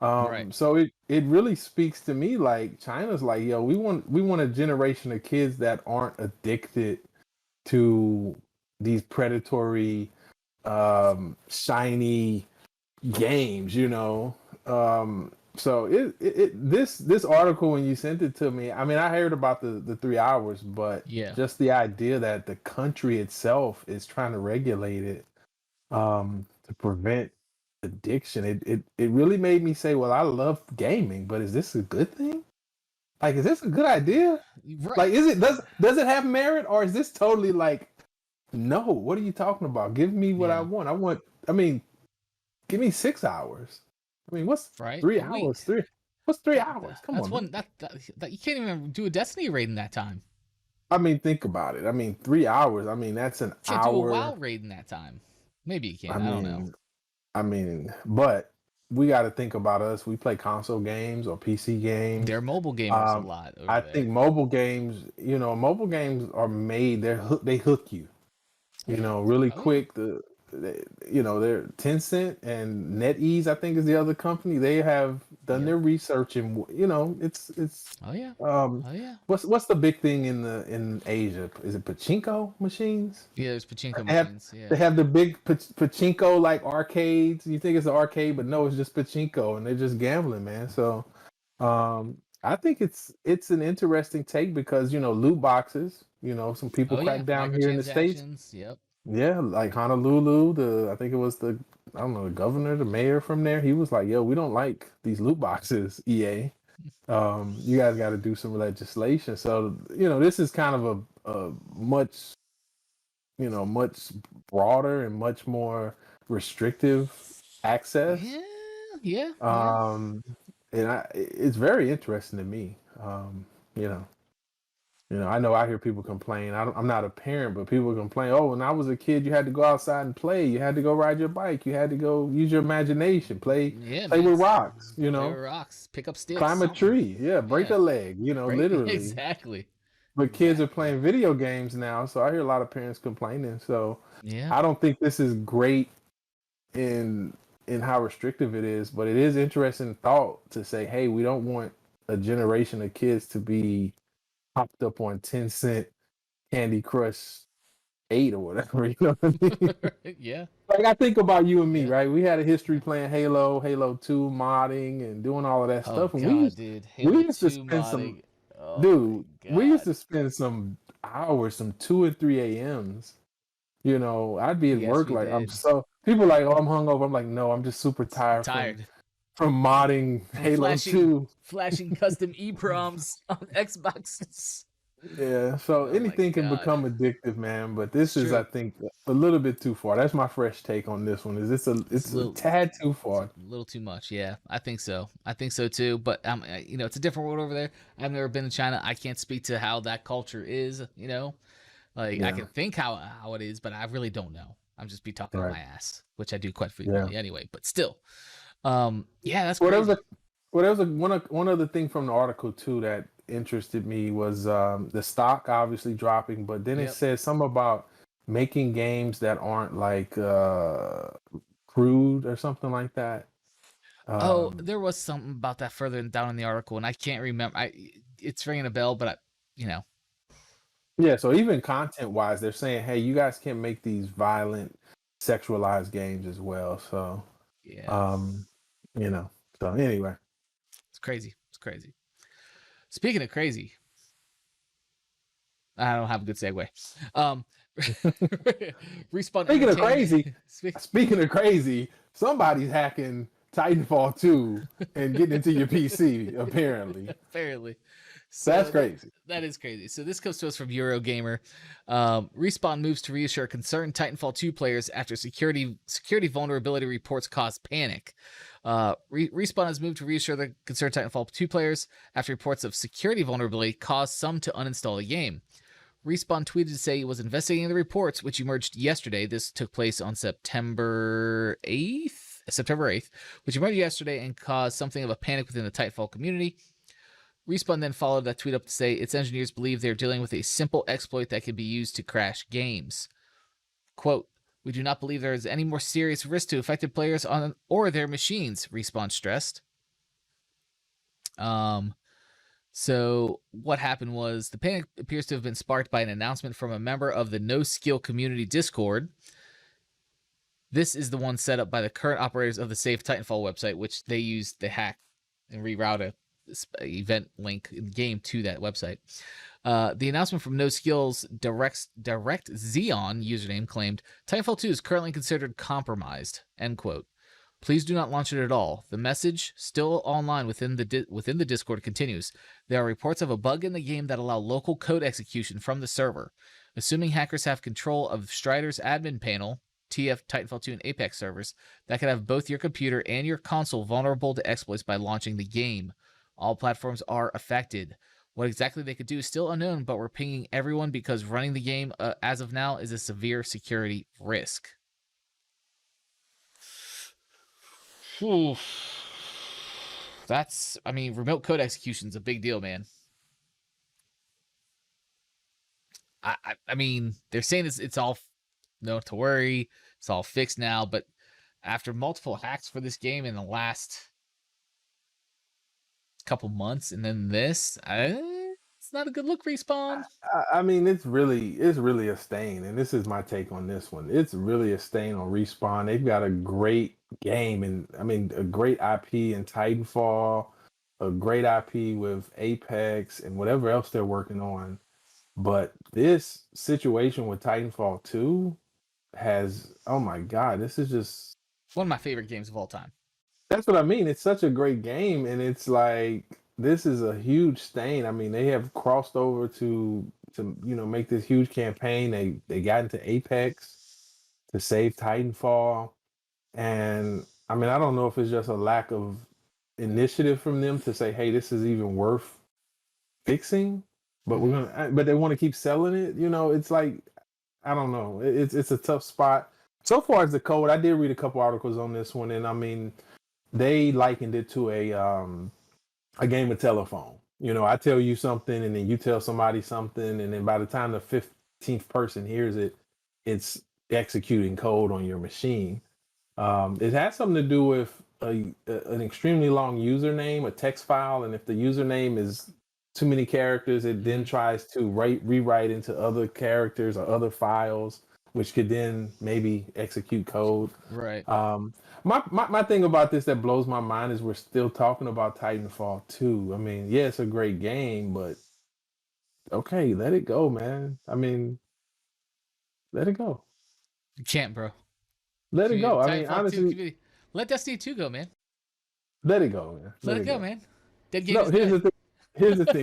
Right. So it really speaks to me like China's like, yo, we want a generation of kids that aren't addicted to these predatory shiny games, so this article, when you sent it to me, I mean, I heard about the 3 hours, but just the idea that the country itself is trying to regulate it to prevent addiction, it really made me say, well, I love gaming, but is this a good thing? Like, is this a good idea? Right. Like, does it have merit, or is this totally like, no, what are you talking about? Give me what I want. Give me 6 hours. I mean, what's 3 hours? What's 3 hours? Come that's on. One that you can't even do a Destiny raid in that time. I mean, think about it. I mean, 3 hours. I mean, that's an can't hour. Do a WoW raid in that time. Maybe you can. I don't know. I mean, but we got to think about us. We play console games or PC games. They're mobile gamers a lot. I think mobile games are made. They hook you. Really quick. They're Tencent and NetEase, I think, is the other company. They have done their research, and it's what's the big thing in Asia? Is it pachinko machines? Yeah, there's pachinko machines. They have the big pachinko like arcades. You think it's an arcade, but no, it's just pachinko, and they're just gambling, man. So I think it's an interesting take because loot boxes. Some people crack down here in the States. Yep. Yeah, like Honolulu, I think it was the governor, the mayor from there. He was like, "Yo, we don't like these loot boxes, EA. You guys got to do some legislation." So this is kind of a much broader and much more restrictive access. Yeah. And it's very interesting to me. I know I hear people complain. I'm not a parent, but people complain. Oh, when I was a kid, you had to go outside and play. You had to go ride your bike. You had to go use your imagination. Play, Yeah, play man. with rocks. Play with rocks, pick up sticks, Climb a something. tree. Yeah, break Yeah, a leg. right. Literally. Exactly. But kids are Exactly. playing video games now, so I hear a lot of parents complaining. So Yeah. I don't think this is great in how restrictive it is, but it is interesting thought to say, hey, we don't want a generation of kids to be hopped up on 10-cent Candy Crush 8 or whatever. You know what I mean? Yeah. Like I think about you and me, Yeah. right? We had a history Yeah. playing Halo 2, modding and doing all of that Oh stuff, and god, dude. we Halo used to 2 spend some, modding. Oh my dude. We used god. to spend some hours, some 2 and 3 a.m.s. I'd be at Yes, work we like did. people are like, oh, I'm hungover. I'm like, no, I'm just super tired from Tired. modding From Halo flashing 2. custom EPROMs on Xboxes. Yeah, so Oh my anything can god. become addictive, man. But It's this is, I true. think, a little bit too far. That's my fresh take on this one. Is It's it's a tad too far. a little too much. Yeah, I think so. I think so too. But it's a different world over there. I've never been to China. I can't speak to how that culture is. Like I Yeah, can think how it is, but I really don't know. I'm just be talking on right. my ass, which I do quite Yeah. frequently anyway. But still, yeah, that's Well, there was crazy. a one other thing from the article too that interested me was the stock obviously dropping, but then it Yep. says something about making games that aren't like crude or something like that. Oh, Um, there was something about that further down in the article, and I can't remember. It's ringing a bell, but you know, yeah, so even content wise, they're saying, hey, you guys can't make these violent, sexualized games as well. So, yeah, um, you know, so anyway. it's crazy. It's crazy. Speaking of crazy, I don't have a good segue. Um, Respawn Speaking of Entertainment. crazy, somebody's hacking Titanfall 2 and getting into your PC, apparently. Apparently. That's So crazy. that is crazy. So this comes to us from Eurogamer. Respawn moves to reassure concerned Titanfall 2 players after security vulnerability reports caused panic. Respawn has moved to reassure the concerned Titanfall 2 players after reports of security vulnerability caused some to uninstall the game. Respawn tweeted to say it was investigating the reports, which emerged yesterday. This took place on September 8th, which emerged yesterday and caused something of a panic within the Titanfall community. Respawn then followed that tweet up to say its engineers believe they're dealing with a simple exploit that can be used to crash games. Quote, we do not believe there is any more serious risk to affected players on or their machines, Respawn stressed. So what happened was the panic appears to have been sparked by an announcement from a member of the No Skill Community Discord. This is the one set up by the current operators of the Save Titanfall website, which they used the hack and reroute a event link in the game to that website. The announcement from No Skills Direct Xeon username claimed Titanfall 2 is currently considered compromised. End quote. Please do not launch it at all. The message, still online within the Discord, continues. There are reports of a bug in the game that allow local code execution from the server. Assuming hackers have control of Strider's admin panel, TF, Titanfall 2, and Apex servers, that could have both your computer and your console vulnerable to exploits by launching the game. All platforms are affected. What exactly they could do is still unknown, but we're pinging everyone because running the game as of now is a severe security risk. Whew. Remote code execution is a big deal, man. They're saying it's all no to worry, it's all fixed now, but after multiple hacks for this game in the last couple months, and then this, it's not a good look. Respawn. I mean, it's really a stain, and this is my take on this one. It's really a stain on Respawn. They've got a great game, and I mean, a great IP in Titanfall, a great IP with Apex, and whatever else they're working on. But this situation with Titanfall 2 has, oh my God, this is just, One of my favorite games of all time. that's what I mean. It's such a great game, and it's like this is a huge stain. I mean, they have crossed over to make this huge campaign. They got into Apex to save Titanfall, and I mean, I don't know if it's just a lack of initiative from them to say, hey, this is even worth fixing. but but they want to keep selling it. It's like, I don't know. It's a tough spot. So far as the code, I did read a couple articles on this one, and I mean, they likened it to a game of telephone. I tell you something, and then you tell somebody something, and then by the time the 15th person hears it, it's executing code on your machine. It has something to do with an extremely long username, a text file, and if the username is too many characters, it then tries to rewrite into other characters or other files, which could then maybe execute code. Right. My thing about this that blows my mind is we're still talking about Titanfall 2. I mean, yeah, it's a great game, but okay, let it go, man. I mean, let it go. You can't, bro. Let it go. I mean, Titanfall honestly, 2, let Destiny 2 go, man. let it go, man. Let it go, man. Dead game No, is dead. Here's the thing.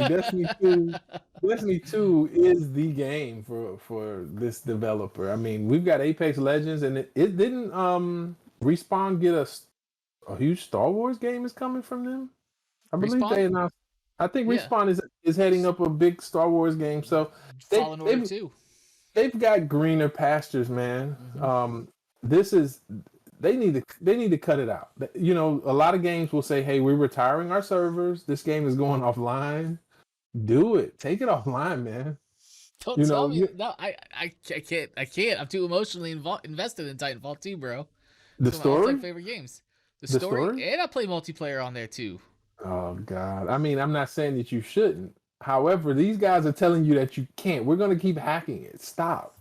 Destiny 2 is the game for this developer. I mean, we've got Apex Legends, and it didn't Respawn get a huge Star Wars game is coming from them. I believe they announced. I think Respawn is heading up a big Star Wars game. So Fallen Order 2. They've got greener pastures, man. This is they need to cut it out. A lot of games will say, "Hey, we're retiring our servers. This game is going offline." Do it. Take it offline, man. Don't tell me. No, I can't. I'm too emotionally invested in Titanfall 2, bro. The story? One of my favorite games. The story, and I play multiplayer on there too. Oh God! I mean, I'm not saying that you shouldn't. However, these guys are telling you that you can't. We're going to keep hacking it. Stop.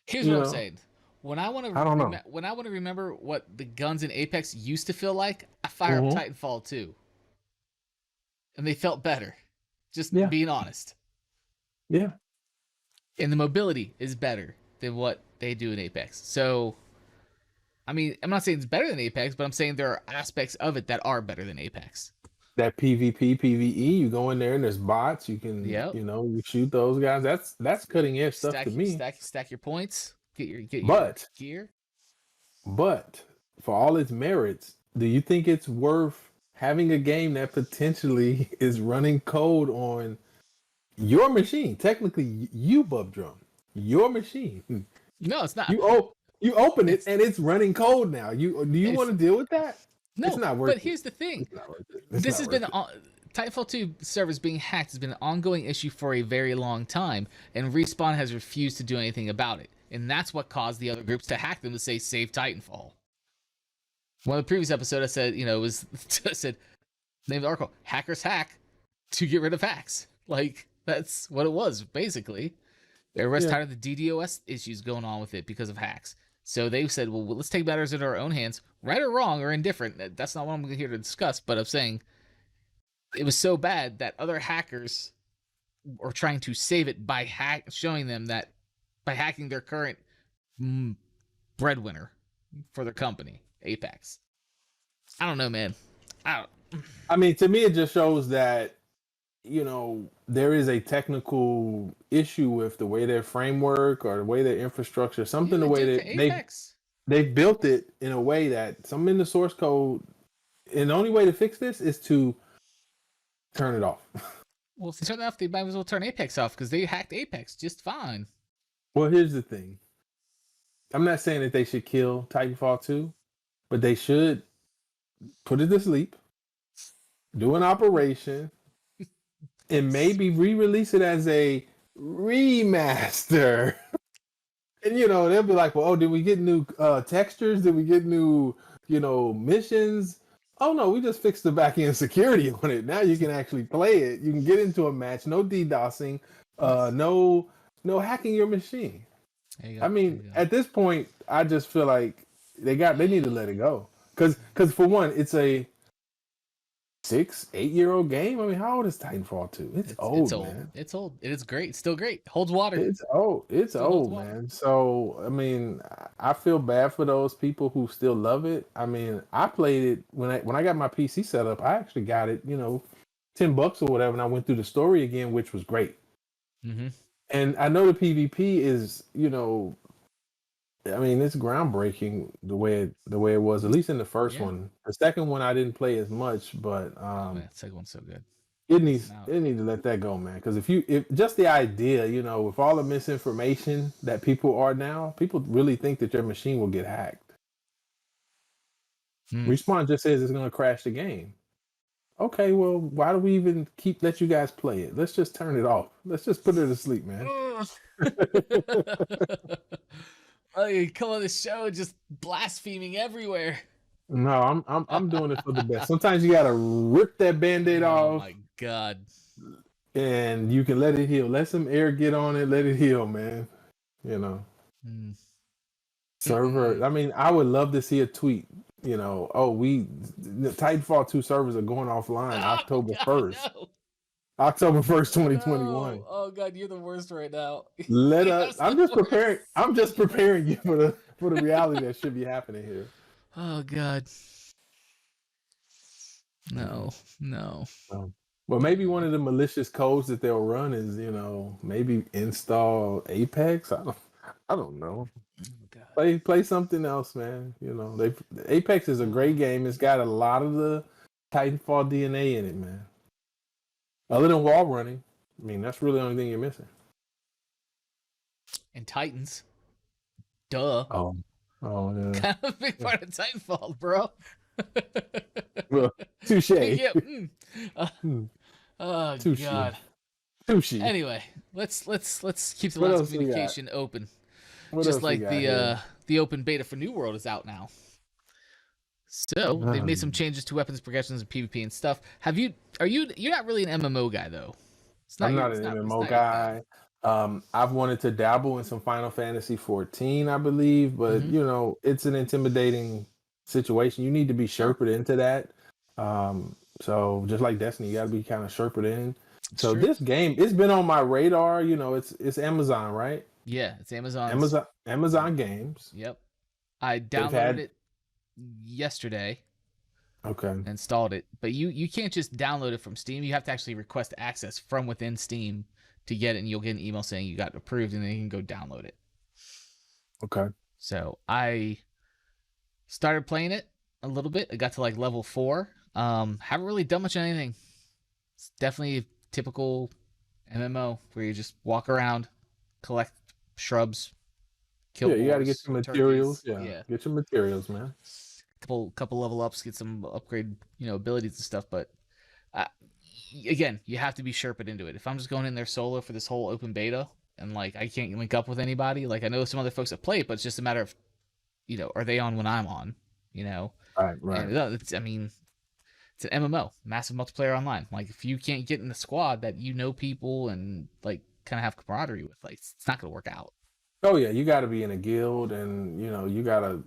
Here's what I'm saying. When I want I don't know. When I want to remember what the guns in Apex used to feel like, I fire up Titanfall 2, and they felt better. Just being honest. Yeah. And the mobility is better than what they do in Apex. So, I mean, I'm not saying it's better than Apex, but I'm saying there are aspects of it that are better than Apex. That PvP, PvE, you go in there and there's bots. You can, you shoot those guys. That's cutting edge stuff to me. Stack your points. Get your gear. But for all its merits, do you think it's worth having a game that potentially is running code on your machine? Technically, you Bubdrum, your machine. No, it's not. You open it and it's running code now. Do you want to deal with that? No, it's not worth but here's the thing. This has been Titanfall 2 servers being hacked has been an ongoing issue for a very long time, and Respawn has refused to do anything about it. And that's what caused the other groups to hack them to say save Titanfall. One of the previous episodes I said, I said, name the article, hackers hack to get rid of hacks. Like, that's what it was, basically. Everyone's tired of the DDoS issues going on with it because of hacks. So they said, well, let's take matters into our own hands, right or wrong or indifferent. That's not what I'm here to discuss, but I'm saying it was so bad that other hackers were trying to save it by showing them that by hacking their current breadwinner for their company, Apex. I don't know, man. I mean, to me, it just shows that, there is a technical issue with the way their framework or the way their infrastructure, something the way that they've built it in a way that some in the source code, and the only way to fix this is to turn it off. Well, if they turn it off, they might as well turn Apex off because they hacked Apex just fine. Well, here's the thing. I'm not saying that they should kill Titanfall 2, but they should put it to sleep, do an operation, and maybe re-release it as a remaster. And they'll be like, well, did we get new textures? Did we get new missions? Oh no, we just fixed the back-end security on it. Now you can actually play it. You can get into a match, no DDoSing, no hacking your machine. I mean, at this point, I just feel like they need to let it go. Cause for one, it's a 6-8-year-old game. I mean, how old is Titanfall 2? It's old, man. It's old. It is great. It's still great. Holds water. It's old. It's old, man. So, I mean, I feel bad for those people who still love it. I mean, I played it when I got my PC set up. I actually got it, $10 or whatever, and I went through the story again, which was great. Mm-hmm. And I know the PvP is, I mean, it's groundbreaking the way it was, at least in the first one. The second one I didn't play as much, but the second one's so good. It needs to let that go, man. Because if just the idea, with all the misinformation that people are now, people really think that your machine will get hacked. Respawn just says it's going to crash the game. Okay, well, why do we even let you guys play it? Let's just turn it off. Let's just put it to sleep, man. Oh, you come on the show just blaspheming everywhere. No, I'm doing it for the best. Sometimes you gotta rip that Band-Aid off. Oh my god. And you can let it heal. Let some air get on it, let it heal, man. Server. I mean, I would love to see a tweet. The Titanfall 2 servers are going offline October 1st. No. October 1st, 2021. No. Oh god, you're the worst right now. I'm just preparing you for the reality that should be happening here. Oh god. No. Well, maybe one of the malicious codes that they'll run is, maybe install Apex. I don't know. Oh, play something else, man. Apex is a great game. It's got a lot of the Titanfall DNA in it, man. Other than wall running, I mean, that's really the only thing you're missing. And Titans. Duh. Oh, yeah. Kind of a big part of Titanfall, bro. Well, touche. Yeah. Oh touche. god. Touche. Anyway, let's keep the lines of communication open. Just like the open beta for New World is out now. So they've made some changes to weapons progressions and PvP and stuff. You're not really an MMO guy though. I'm not an MMO guy. I've wanted to dabble in some Final Fantasy 14, I believe, but it's an intimidating situation. You need to be Sherped into that. So just like Destiny, you got to be kind of Sherped in. So this game, it's been on my radar. It's Amazon, right? Yeah, it's Amazon. Amazon Games. Yep. I downloaded it yesterday. Okay. Installed it, but you can't just download it from Steam. You have to actually request access from within Steam to get it, and you'll get an email saying you got approved, and then you can go download it. Okay. So I started playing it a little bit. I got to like level 4. Haven't really done much of anything. It's definitely a typical MMO where you just walk around, collect shrubs, kill. Yeah, you got to get some materials. Yeah, get some materials, man. Couple level ups, get some upgrade, abilities and stuff. But again, you have to be Sherped into it. If I'm just going in there solo for this whole open beta and like I can't link up with anybody, like I know some other folks that play it, but it's just a matter of, are they on when I'm on? Right. And it's an MMO, massive multiplayer online. Like if you can't get in the squad that people and like kind of have camaraderie with, like it's not gonna work out. Oh yeah, you got to be in a guild, and you got to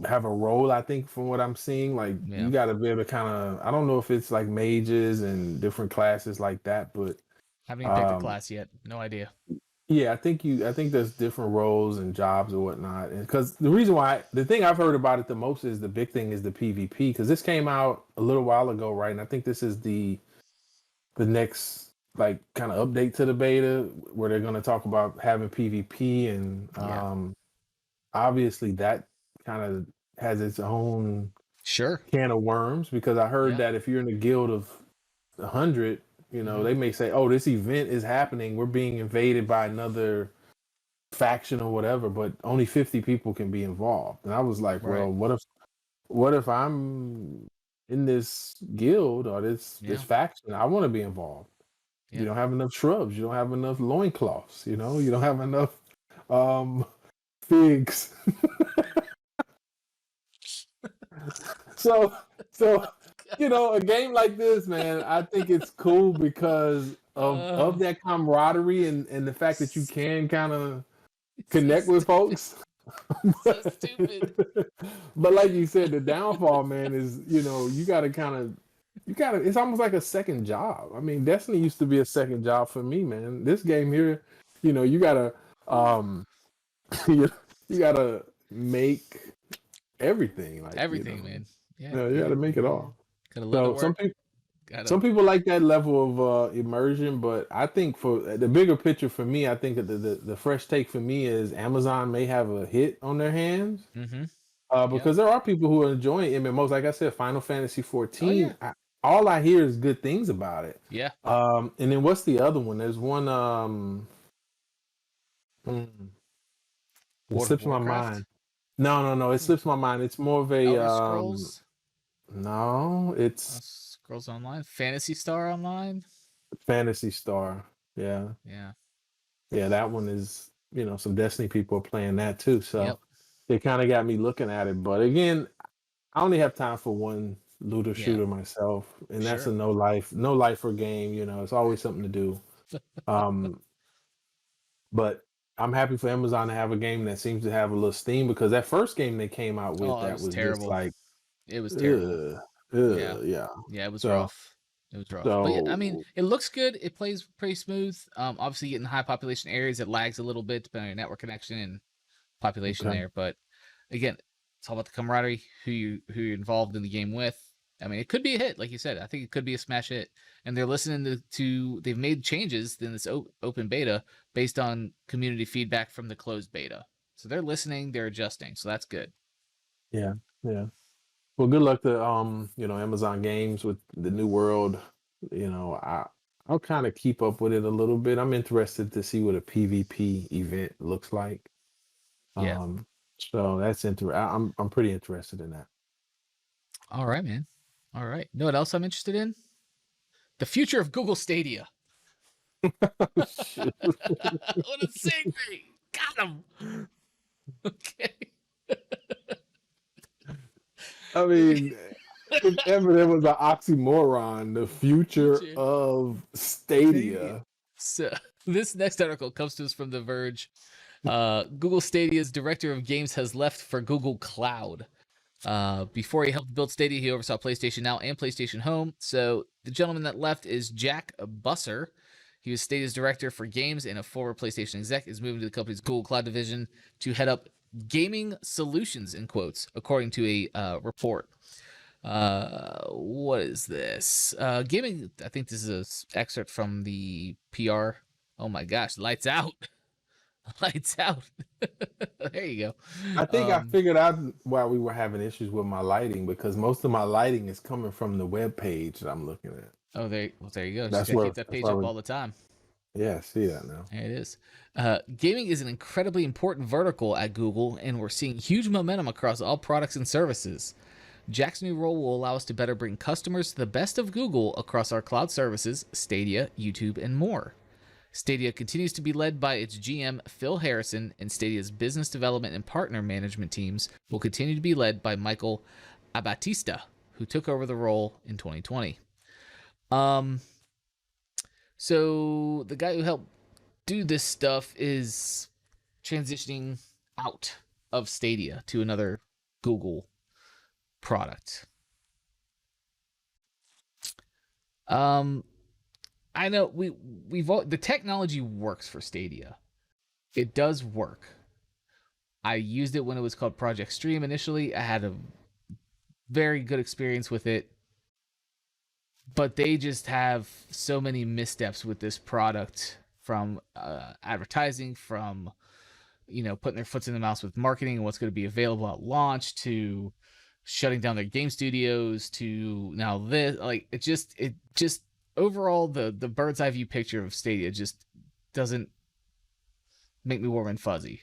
have a role. I think from what I'm seeing, like you got to be able to kind of. I don't know if it's like mages and different classes like that, but haven't even picked a class yet. No idea. Yeah, I think there's different roles and jobs or whatnot, and because the thing I've heard about it the most is the big thing is the PvP, because this came out a little while ago, right? And I think this is the next like kind of update to the beta where they're going to talk about having PvP, and obviously that kind of has its own can of worms, because I heard that if you're in a guild of 100, they may say, oh, this event is happening, we're being invaded by another faction or whatever, but only 50 people can be involved. And I was like, well, what if I'm in this guild or this faction? I want to be involved. You don't have enough shrubs, you don't have enough loincloths, you don't have enough figs. So a game like this, man, I think it's cool because of that camaraderie and the fact that you can kind of connect with folks. So stupid. But like you said, the downfall, man, is you gotta it's almost like a second job. I mean, Destiny used to be a second job for me, man. This game here, you gotta you gotta make everything, like everything, man. Yeah, you gotta make it all. So some people like that level of immersion, but I think for the bigger picture for me, I think that the fresh take for me is Amazon may have a hit on their hands. Because there are people who are enjoying MMOs. Like I said, Final Fantasy 14. all I hear is good things about it. Yeah. And then what's the other one? There's one. It World of slips my Warcraft, mind. No. It slips my mind. It's more of a Elder Scrolls, no. It's Scrolls Online, Fantasy Star Online. Fantasy Star. Yeah, Yeah. yeah. That one is. Some Destiny people are playing that too. So Yep. it kind of got me looking at it. But again, I only have time for one looter Yeah. shooter myself, and that's Sure. a no lifer game. It's always something to do. Um, but I'm happy for Amazon to have a game that seems to have a little steam, because that first game they came out with Oh, it that was was just terrible. like, It was terrible. ugh, Yeah. yeah. Yeah, it was So rough. It was rough. But yeah, I mean, so it looks good. It plays pretty smooth. Obviously getting high population areas, it lags a little bit depending on your network connection and population okay, there. But again, it's all about the camaraderie, who you're involved in the game with. I mean, it could be a hit, like you said. I think it could be a smash hit. And they're listening to they've made changes in this open beta based on community feedback from the closed beta. So they're listening, they're adjusting. So that's good. yeah, yeah. Well, good luck to Amazon Games with the New World. I'll kind of keep up with it a little bit. I'm interested to see what a PvP event looks like. Yeah. So that's I'm pretty interested in that. All right, man. All right. Know what else I'm interested in? The future of Google Stadia. Shoot. What a segue! Got him. Okay. I mean, if ever there was an oxymoron, the future of Stadia. So this next article comes to us from The Verge. Google Stadia's director of games has left for Google Cloud. Before he helped build Stadia, he oversaw PlayStation Now and PlayStation Home. So the gentleman that left is Jack Busser. He was Stadia's director for games and a former PlayStation exec. Is moving to the company's Google Cloud division to head up gaming solutions, in quotes, according to a report. What is this? Gaming. I think this is an excerpt from the PR. Oh my gosh! Lights out. Lights out. There you go. I think I figured out why we were having issues with my lighting, because most of my lighting is coming from the web page that I'm looking at. Oh, there you go. That's Just gotta where keep that page up all the time. Yeah, I see that now. There it is. Gaming is an incredibly important vertical at Google, and we're seeing huge momentum across all products and services. Jack's new role will allow us to better bring customers to the best of Google across our cloud services, Stadia, YouTube, and more. Stadia continues to be led by its GM, Phil Harrison, and Stadia's business development and partner management teams will continue to be led by Michael Abatista, who took over the role in 2020. So the guy who helped do this stuff is transitioning out of Stadia to another Google product. I know we've all, the technology works for Stadia. It does work. I used it when it was called Project Stream initially. I had a very good experience with it. But they just have so many missteps with this product, from advertising, from putting their foot in the mouth with marketing and what's going to be available at launch, to shutting down their game studios, to now this. Like it just overall the bird's eye view picture of Stadia just doesn't make me warm and fuzzy.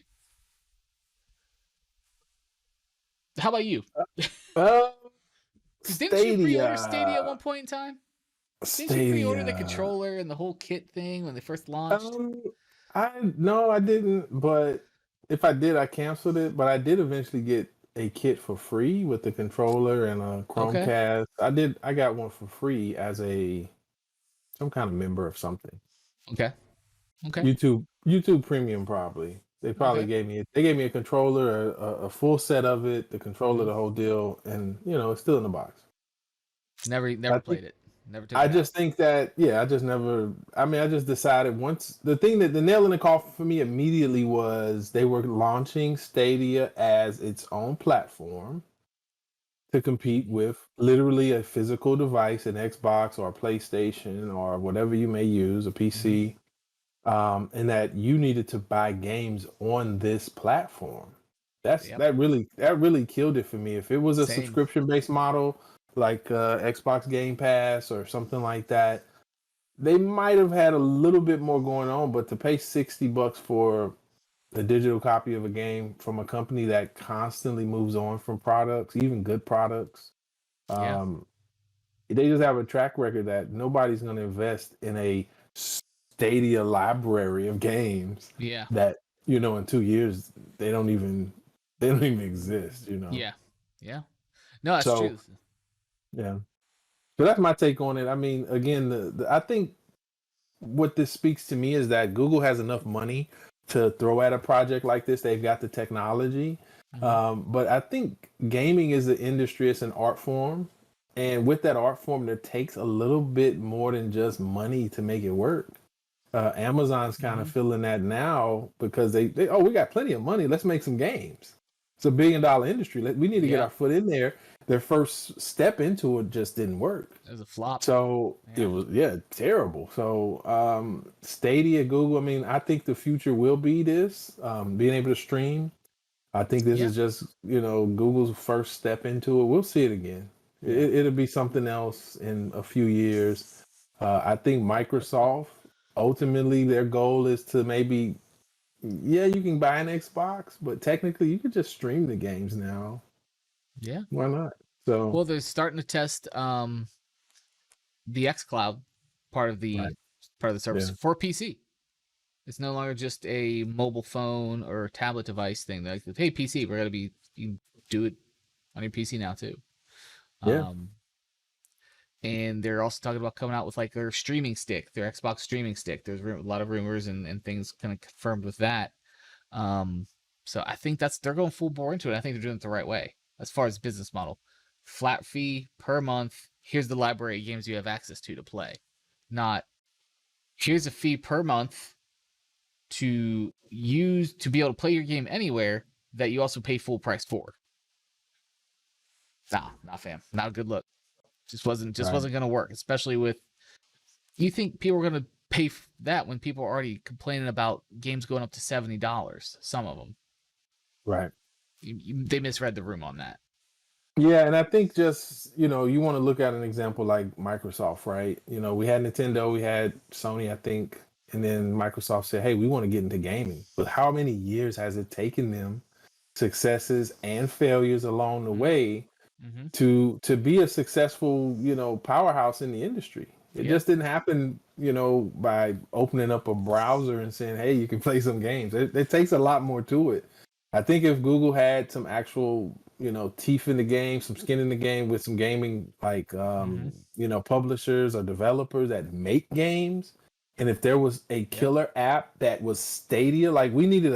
How about you? Didn't you pre-order Stadia at one point in time? Didn't you pre-order the controller and the whole kit thing when they first launched? I didn't, but if I did, I canceled it. But I did eventually get a kit for free with the controller and a Chromecast. Okay. I got one for free as some kind of member of something. Okay. YouTube Premium probably. They probably gave me a controller, a full set of it, the controller, the whole deal, and it's still in the box. Never played it. Never took it I just think that I just never. I mean, I just decided once the nail in the coffin for me immediately was they were launching Stadia as its own platform to compete with literally a physical device, an Xbox or a PlayStation or whatever you may use, a PC. And that you needed to buy games on this platform. That really killed it for me. If it was a subscription-based model, like Xbox Game Pass or something like that, they might have had a little bit more going on. But to pay $60 for a digital copy of a game from a company that constantly moves on from products, even good products, Yeah. um, they just have a track record that nobody's going to invest in a Stadia library of games Yeah. that, in 2 years they don't even exist. Yeah. Yeah. No, that's So true. yeah, so that's my take on it. I mean, again, I think what this speaks to me is that Google has enough money to throw at a project like this. They've got the technology, Mm-hmm. but I think gaming is an industry. It's an art form, and with that art form, there takes a little bit more than just money to make it work. Amazon's kind of Mm-hmm. feeling that now because they we got plenty of money. Let's make some games. It's $1 billion industry. We need to get Yeah. our foot in there. Their first step into it just didn't work. It was a flop. So it Yeah. was terrible. So Stadia, Google. I mean, I think the future will be this being able to stream. I think this Yeah. is just Google's first step into it. We'll see it again. Yeah. It'll be something else in a few years. I think Microsoft ultimately their goal is to maybe you can buy an Xbox, but technically you could just stream the games now. Yeah. Why not? So Well, they're starting to test the xCloud part of right, the service yeah, for PC. It's no longer just a mobile phone or tablet device thing. They're like, hey, PC, we're gonna be you can do it on your PC now too. yeah, Um, and they're also talking about coming out with like their streaming stick, their Xbox streaming stick. There's a lot of rumors and things kind of confirmed with that. Um, so I think they're going full bore into it. I think they're doing it the right way as far as business model. Flat fee per month. Here's the library of games you have access to play. Not here's a fee per month to use to be able to play your game anywhere that you also pay full price for. Nah, fam. Not a good look. right. Wasn't gonna work, especially with you think people are gonna pay that when people are already complaining about games going up to $70. Some of them, Right. they misread the room on that. Yeah, and I think just, you want to look at an example like Microsoft, right? We had Nintendo, we had Sony, I think, and then Microsoft said, "Hey, we want to get into gaming." But how many years has it taken them, successes and failures along the Mm-hmm. way, Mm-hmm. to be a successful, powerhouse in the industry? It Yeah. just didn't happen, by opening up a browser and saying, "Hey, you can play some games." It takes a lot more to it. I think if Google had some actual, teeth in the game, some skin in the game with some gaming, like, Mm-hmm. publishers or developers that make games, and if there was a Yeah. killer app that was Stadia, like we needed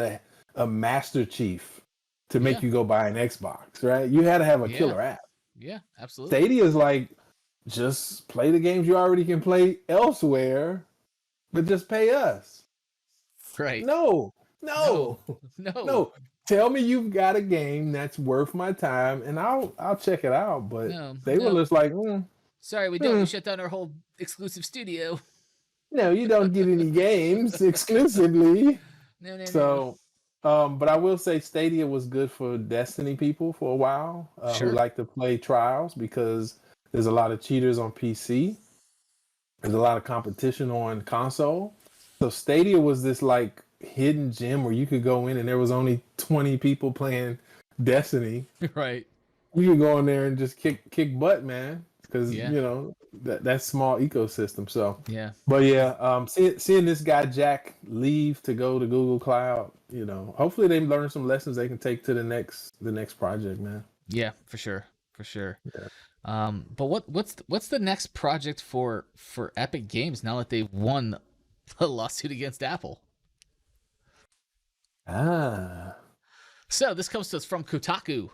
a Master Chief to make Yeah. you go buy an Xbox, right? You had to have a Yeah. killer app. Yeah. Absolutely. Stadia is like, just play the games you already can play elsewhere, but just pay us. Right. No, No. no, No. no. Tell me you've got a game that's worth my time, and I'll check it out. But No. they were No. just like, Sorry, we don't. We mm, shut down our whole exclusive studio. no, you don't get any games exclusively. No. No. No. So, but I will say Stadia was good for Destiny people for a while, who Sure. like to play Trials because there's a lot of cheaters on PC. There's a lot of competition on console. So Stadia was this like hidden gem where you could go in and there was only 20 people playing Destiny. Right. You could go in there and just kick butt, man, because Yeah. that small ecosystem. So, Yeah. but yeah, seeing this guy Jack leave to go to Google Cloud, hopefully they learn some lessons they can take to the next project, man. Yeah. For sure. For sure. Yeah. But what's the next project for Epic Games now that they've won the lawsuit against Apple? Ah. So this comes to us from Kotaku.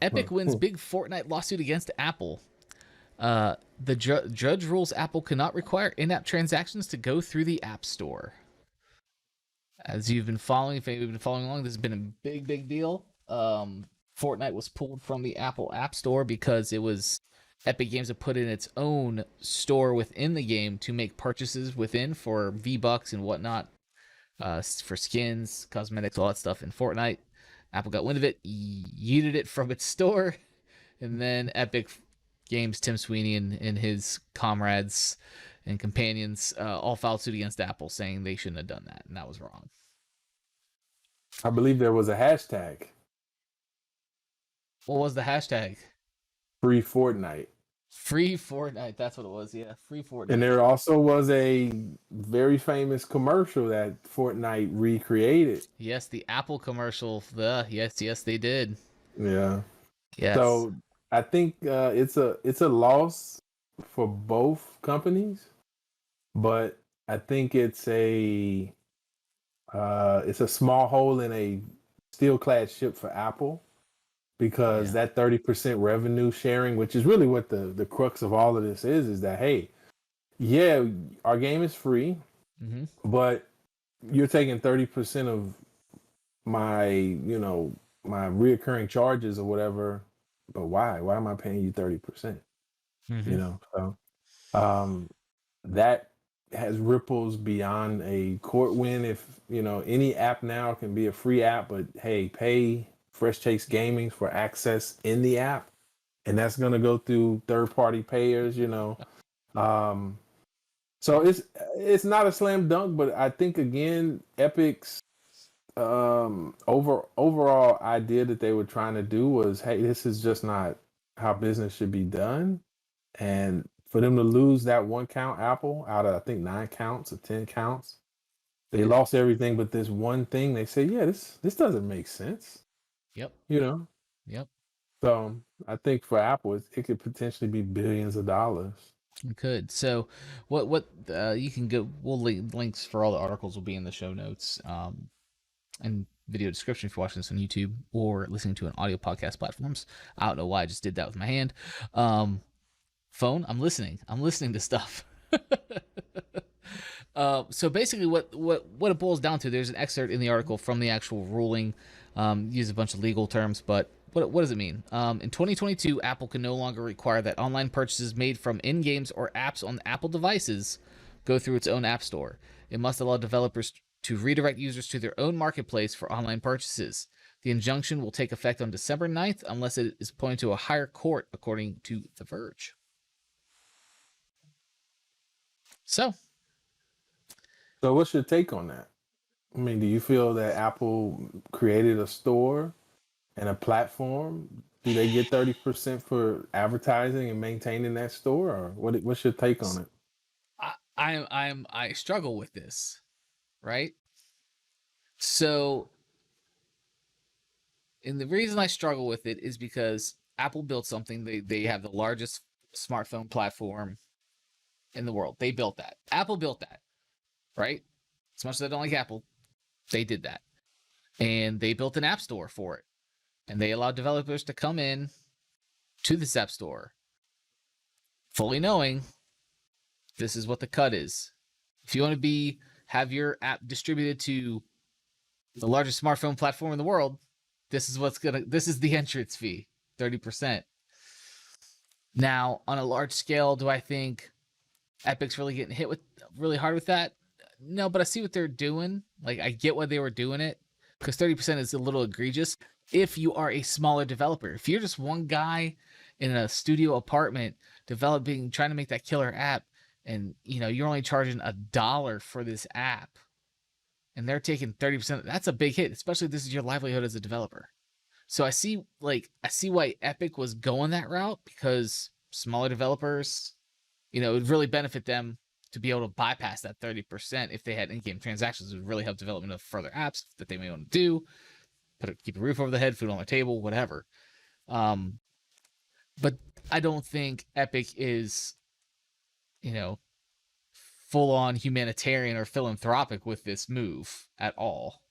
Epic wins big Fortnite lawsuit against Apple. The judge rules Apple cannot require in-app transactions to go through the App Store. As you've been following, if you've been following along, this has been a big deal. Fortnite was pulled from the Apple App Store because it was Epic Games had put in its own store within the game to make purchases within for V-Bucks and whatnot, for skins, cosmetics, all that stuff in Fortnite. Apple got wind of it, yeeted it from its store, and then Epic Games, Tim Sweeney, and his comrades and companions all filed suit against Apple, saying they shouldn't have done that, and that was wrong. I believe there was a hashtag. What was the hashtag? Free Fortnite. Free Fortnite. That's what it was. Yeah, free Fortnite. And there also was a very famous commercial that Fortnite recreated. Yes, the Apple commercial. Yes, they did. Yeah. Yes. So I think it's a loss for both companies, but I think it's a small hole in a steel-clad ship for Apple, because that 30% revenue sharing, which is really what the crux of all of this is that, hey, yeah, our game is free, but you're taking 30% of my my reoccurring charges or whatever. But why am I paying you 30%? So that has ripples beyond a court win. If any app now can be a free app, but hey, pay Fresh Chase Gaming for access in the app, and that's going to go through third-party payers. So it's not a slam dunk, but I think again, Epic's overall idea that they were trying to do was, hey, this is just not how business should be done. And for them to lose that one count, Apple, out of I think 9 counts or 10 counts, they lost everything but this one thing. They say, yeah, this doesn't make sense. Yep. Yep. So I think for Apple, it could potentially be billions of dollars. It could. So what you can go, we'll links for all the articles will be in the show notes and video description if you're watching this on YouTube or listening to an audio podcast platforms. I don't know why I just did that with my hand. Phone, I'm listening to stuff. So basically what it boils down to, there's an excerpt in the article from the actual ruling. Use a bunch of legal terms, but what does it mean? In 2022, Apple can no longer require that online purchases made from in-games or apps on Apple devices go through its own app store. It must allow developers to redirect users to their own marketplace for online purchases. The injunction will take effect on December 9th unless it is pointed to a higher court, according to The Verge. So what's your take on that? I mean, do you feel that Apple created a store and a platform? Do they get 30% for advertising and maintaining that store, or what's your take on it? I struggle with this, right? So, and the reason I struggle with it is because Apple built something. They have the largest smartphone platform in the world. They built that. Apple built that, right? As much as I don't like Apple, they did that. And they built an app store for it. And they allowed developers to come in to this app store fully knowing this is what the cut is. If you want to have your app distributed to the largest smartphone platform in the world, this is the entrance fee, 30%. Now, on a large scale, do I think Epic's really getting hit really hard with that? No, but I see what they're doing. Like, I get why they were doing it, because 30% is a little egregious if you are a smaller developer. If you're just one guy in a studio apartment trying to make that killer app, and you're only charging $1 for this app, and they're taking 30%, that's a big hit, especially if this is your livelihood as a developer. So I see why Epic was going that route, because smaller developers, it would really benefit them to be able to bypass that 30% if they had in-game transactions. It would really help development of further apps that they may want to do, keep a roof over the head, food on their table, whatever. But I don't think Epic is, full-on humanitarian or philanthropic with this move at all.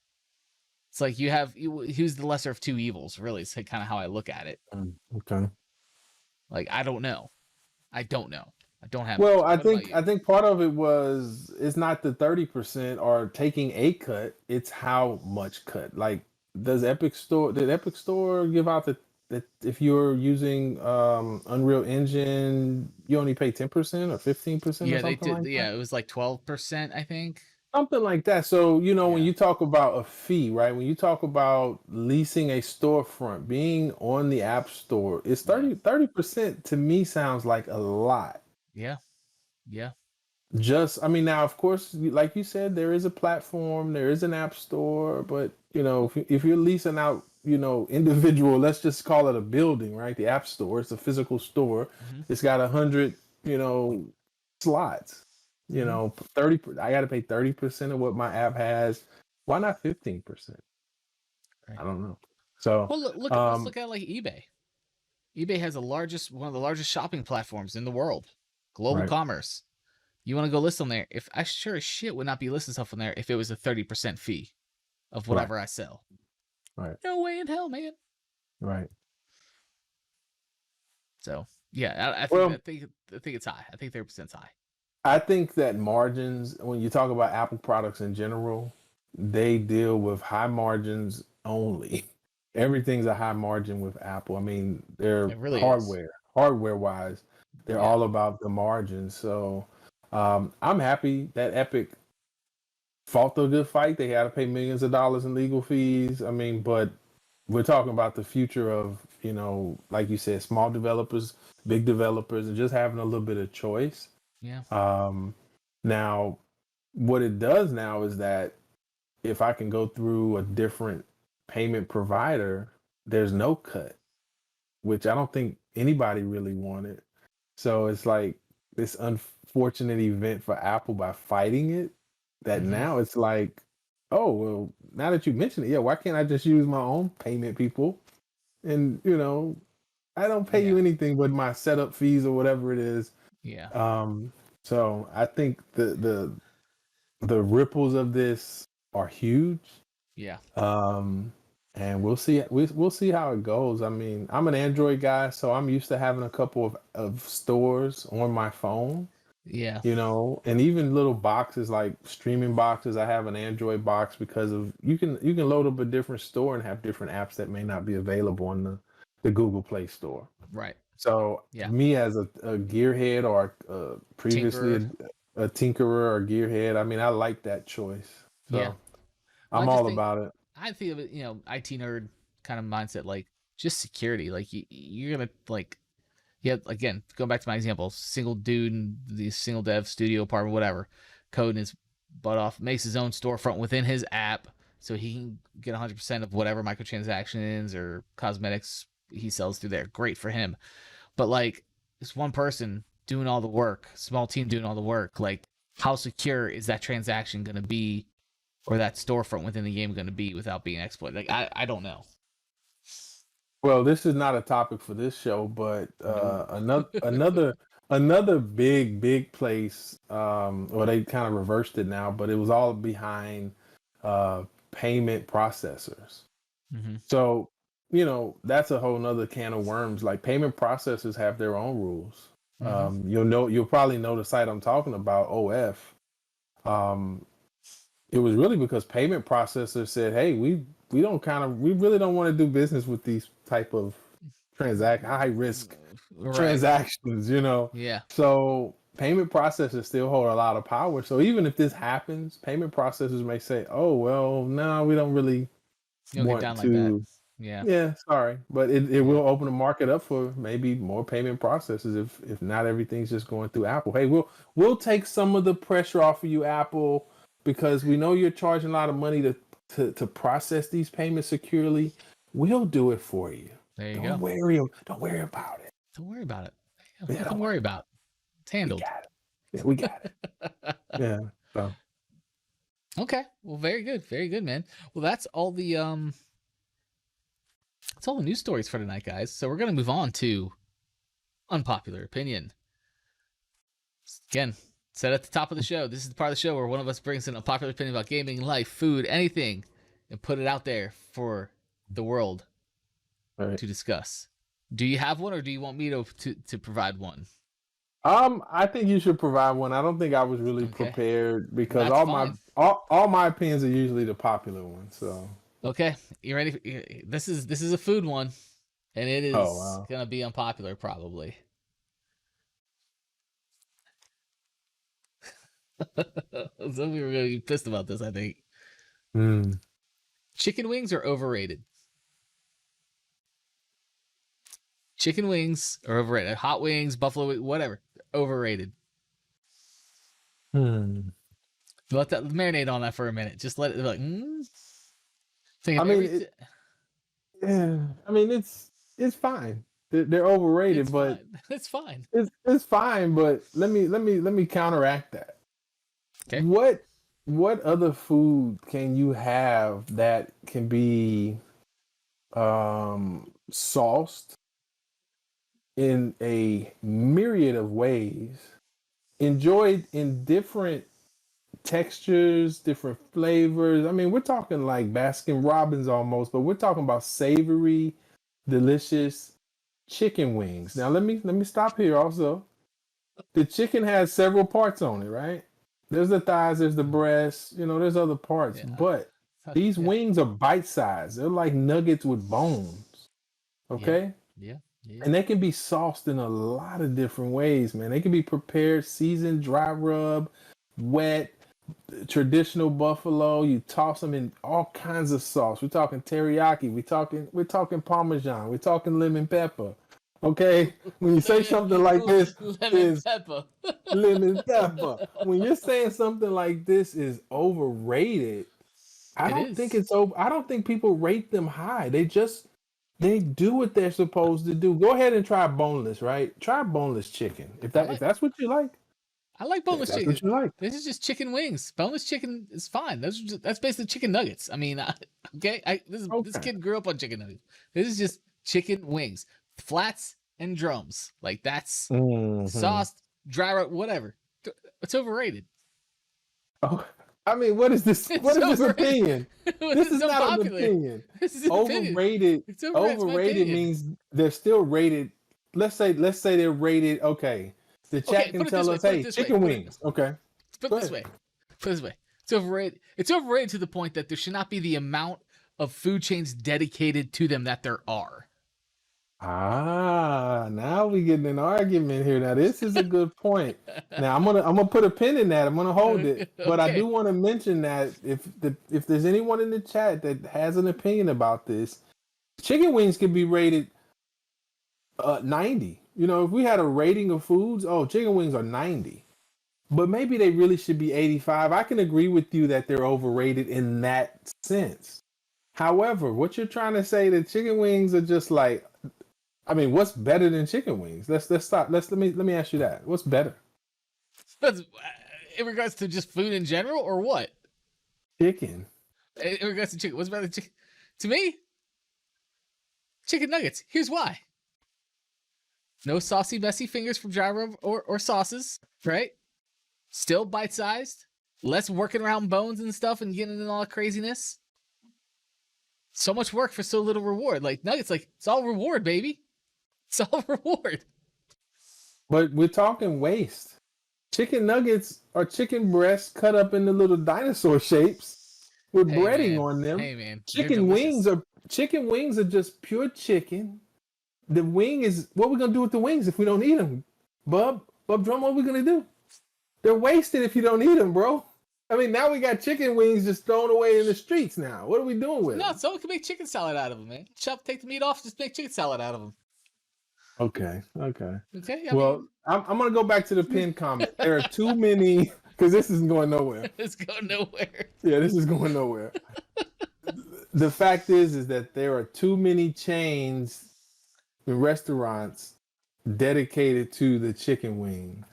It's like who's the lesser of two evils, really, is kind of how I look at it. Okay. Like, I don't know. I don't have. Well, I think part of it it's not the 30% or taking a cut, it's how much cut. Like, did Epic Store give out that if you're using Unreal Engine, you only pay 10% or 15%? Yeah, or they did. like Yeah, it was like 12%, I think. Something like that. So, when Yeah. you talk about a fee, right? When you talk about leasing a storefront, being on the App Store, it's Yeah. 30% to me sounds like a lot. Yeah. Yeah. I mean, now, of course, like you said, there is a platform, there is an App Store, but, if you're leasing out, individual, let's just call it a building, right? The App Store, it's a physical store. Mm-hmm. It's got 100, slots. Mm-hmm. 30, I got to pay 30% of what my app has. Why not 15%? Right. I don't know. So, Well, let's look at like eBay. eBay has one of the largest shopping platforms in the world, global right, commerce. You want to go list on there? If I sure as shit would not be listing stuff on there if it was a 30% fee of right, whatever I sell. right, No way in hell, man. right. So yeah, Well, I think it's high. I think 30% is high. I think that margins, when you talk about Apple products in general, they deal with high margins only. Everything's a high margin with Apple. I mean, they're It really is. hardware wise, they're Yeah. all about the margins. So, I'm happy that Epic fought the good fight. They had to pay millions of dollars in legal fees. I mean, but we're talking about the future of, like you said, small developers, big developers, and just having a little bit of choice. Yeah. Um, Now, what it does now is that if I can go through a different payment provider, there's no cut, which I don't think anybody really wanted. So it's like this unfortunate event for Apple by fighting it, that Mm-hmm. now it's like, oh, well, now that you mention it, yeah, why can't I just use my own payment people? And, I don't pay Yeah. you anything but my setup fees or whatever it is. Yeah. Um, so I think the ripples of this are huge. Yeah. Um, and we'll see how it goes. I mean, I'm an Android guy, so I'm used to having a couple of stores on my phone, Yeah. and even little boxes like streaming boxes. I have an Android box because of you can load up a different store and have different apps that may not be available on the Google Play Store. Right. So Yeah. me as a gearhead or previously Tinkerer. a tinkerer or gearhead, I mean, I like that choice. Yeah. So Well, I I'm just all think about it. I think of it, IT nerd kind of mindset, like just security. Like you're gonna like, yeah. Again, going back to my example, single dude in the single dev studio apartment, whatever, coding his butt off, makes his own storefront within his app, so he can get 100% of whatever microtransactions or cosmetics he sells through there. Great for him. But like, this one person doing all the work, small team doing all the work, like how secure is that transaction gonna be, or that storefront within the game going to be without being exploited? Like, I don't know. Well, this is not a topic for this show, but No. another big place. Well, they kind of reversed it now, but it was all behind payment processors. Mm-hmm. So, that's a whole nother can of worms. Like payment processors have their own rules. Mm-hmm. You'll probably know the site I'm talking about, OF. Um, it was really because payment processors said, "Hey, we really don't want to do business with these type of high risk Right. transactions." Yeah. So payment processors still hold a lot of power. So even if this happens, payment processors may say, "Oh, well, no, we don't really You don't get want down like that. to." Yeah. Yeah, sorry, but it Yeah. will open the market up for maybe more payment processors if not everything's just going through Apple. Hey, we'll take some of the pressure off of you, Apple, because we know you're charging a lot of money to process these payments securely. We'll do it for you. There you Don't go. worry, don't worry about it. Don't worry about it. Yeah, Nothing don't to worry worry about about. It's it. We handled. got it. Yeah, we got it. Yeah. So Okay. Well, very good. Very good, man. Well, that's all the news stories for tonight, guys. So we're gonna move on to unpopular opinion. Again, said at the top of the show, this is the part of the show where one of us brings in a popular opinion about gaming, life, food, anything, and put it out there for the world all right. to discuss. Do you have one, or do you want me to provide one? I think you should provide one. I don't think I was really Okay, prepared because that's fine. all my opinions are usually the popular ones. So Okay, you ready? This is a food one, and it oh is wow. gonna be unpopular probably. Some people are gonna be pissed about this, I think. Mm. Chicken wings are overrated. Chicken wings are overrated. Hot wings, buffalo wings, whatever. Overrated. Let that marinate on that for a minute. Just let it like. Think I of mean, yeah. I mean, it's fine. They're overrated, It's but fine. It's fine. it's fine. But let me counteract that. Okay. What other food can you have that can be sauced in a myriad of ways, enjoyed in different textures, different flavors? I mean, we're talking like Baskin Robbins almost, but we're talking about savory, delicious chicken wings. Now let me stop here also. The chicken has several parts on it, right? There's the thighs, there's the breasts, there's other parts, Yeah. but these Yeah. wings are bite sized. They're like nuggets with bones. Okay? Yeah. And they can be sauced in a lot of different ways, man. They can be prepared, seasoned, dry rub, wet, traditional buffalo. You toss them in all kinds of sauce. We're talking teriyaki. We're talking parmesan. We're talking lemon pepper. Okay, when you say something like this Lemon is pepper. lemon pepper. When you're saying something like this is overrated, I It don't think is. it's over. I don't think people rate them high. They do what they're supposed to do. Go ahead and try boneless, right? Try boneless chicken. If I that's what you like, like if boneless that's what chicken. you like. This is just chicken wings. Boneless chicken is fine. That's basically chicken nuggets. I mean, okay. This Okay. kid grew up on chicken nuggets. This is just chicken wings, flats and drums. Like that's Mhm. sauced, dry rub, whatever. It's overrated. Oh, I mean, what is this? It's What is this overrated. opinion? This This is is not an unpopular. opinion. This is an opinion. Overrated. It's overrated. It's my Overrated opinion. means they're still rated. Let's say they're rated. Okay, the chat Okay, can put it this tell way. us, Put it hey, this way. chicken wings. Okay, Put go it this ahead. way. Put it this way. It's overrated. It's overrated to the point that there should not be the amount of food chains dedicated to them that there are. Now we getting an argument here. Now this is a good point. Now I'm gonna put a pin in that. I'm gonna hold it. But I do Okay. want to mention that if there's anyone in the chat that has an opinion about this, chicken wings can be rated 90. If we had a rating of foods, chicken wings are 90. But maybe they really should be 85. I can agree with you that they're overrated in that sense. However, what you're trying to say that chicken wings are just like, I mean, what's better than chicken wings? Let's stop. Let me ask you that. What's better? In regards to just food in general, or what? Chicken. In regards to chicken, what's better than chicken? To me, chicken nuggets. Here's why. No saucy, messy fingers from dry rub or sauces, right? Still bite-sized. Less working around bones and stuff and getting in all the craziness. So much work for so little reward. Like nuggets, like it's all reward, baby. It's all reward. But we're talking waste. Chicken nuggets are chicken breasts cut up into little dinosaur shapes with breading on them. Hey man, Chicken wings are just pure chicken. The wing is what we're gonna do with the wings if we don't eat them, Bub Drum. What are we gonna do? They're wasted if you don't eat them, bro. I mean, now we got chicken wings just thrown away in the streets. Now, what are we doing with them? No, someone can make chicken salad out of them, man. Take the meat off, just make chicken salad out of them. Okay. Okay. Well, I'm gonna go back to the pin comment. There are too many because this isn't going nowhere. It's going nowhere. Yeah, this is going nowhere. The fact is that there are too many chains and restaurants dedicated to the chicken wings.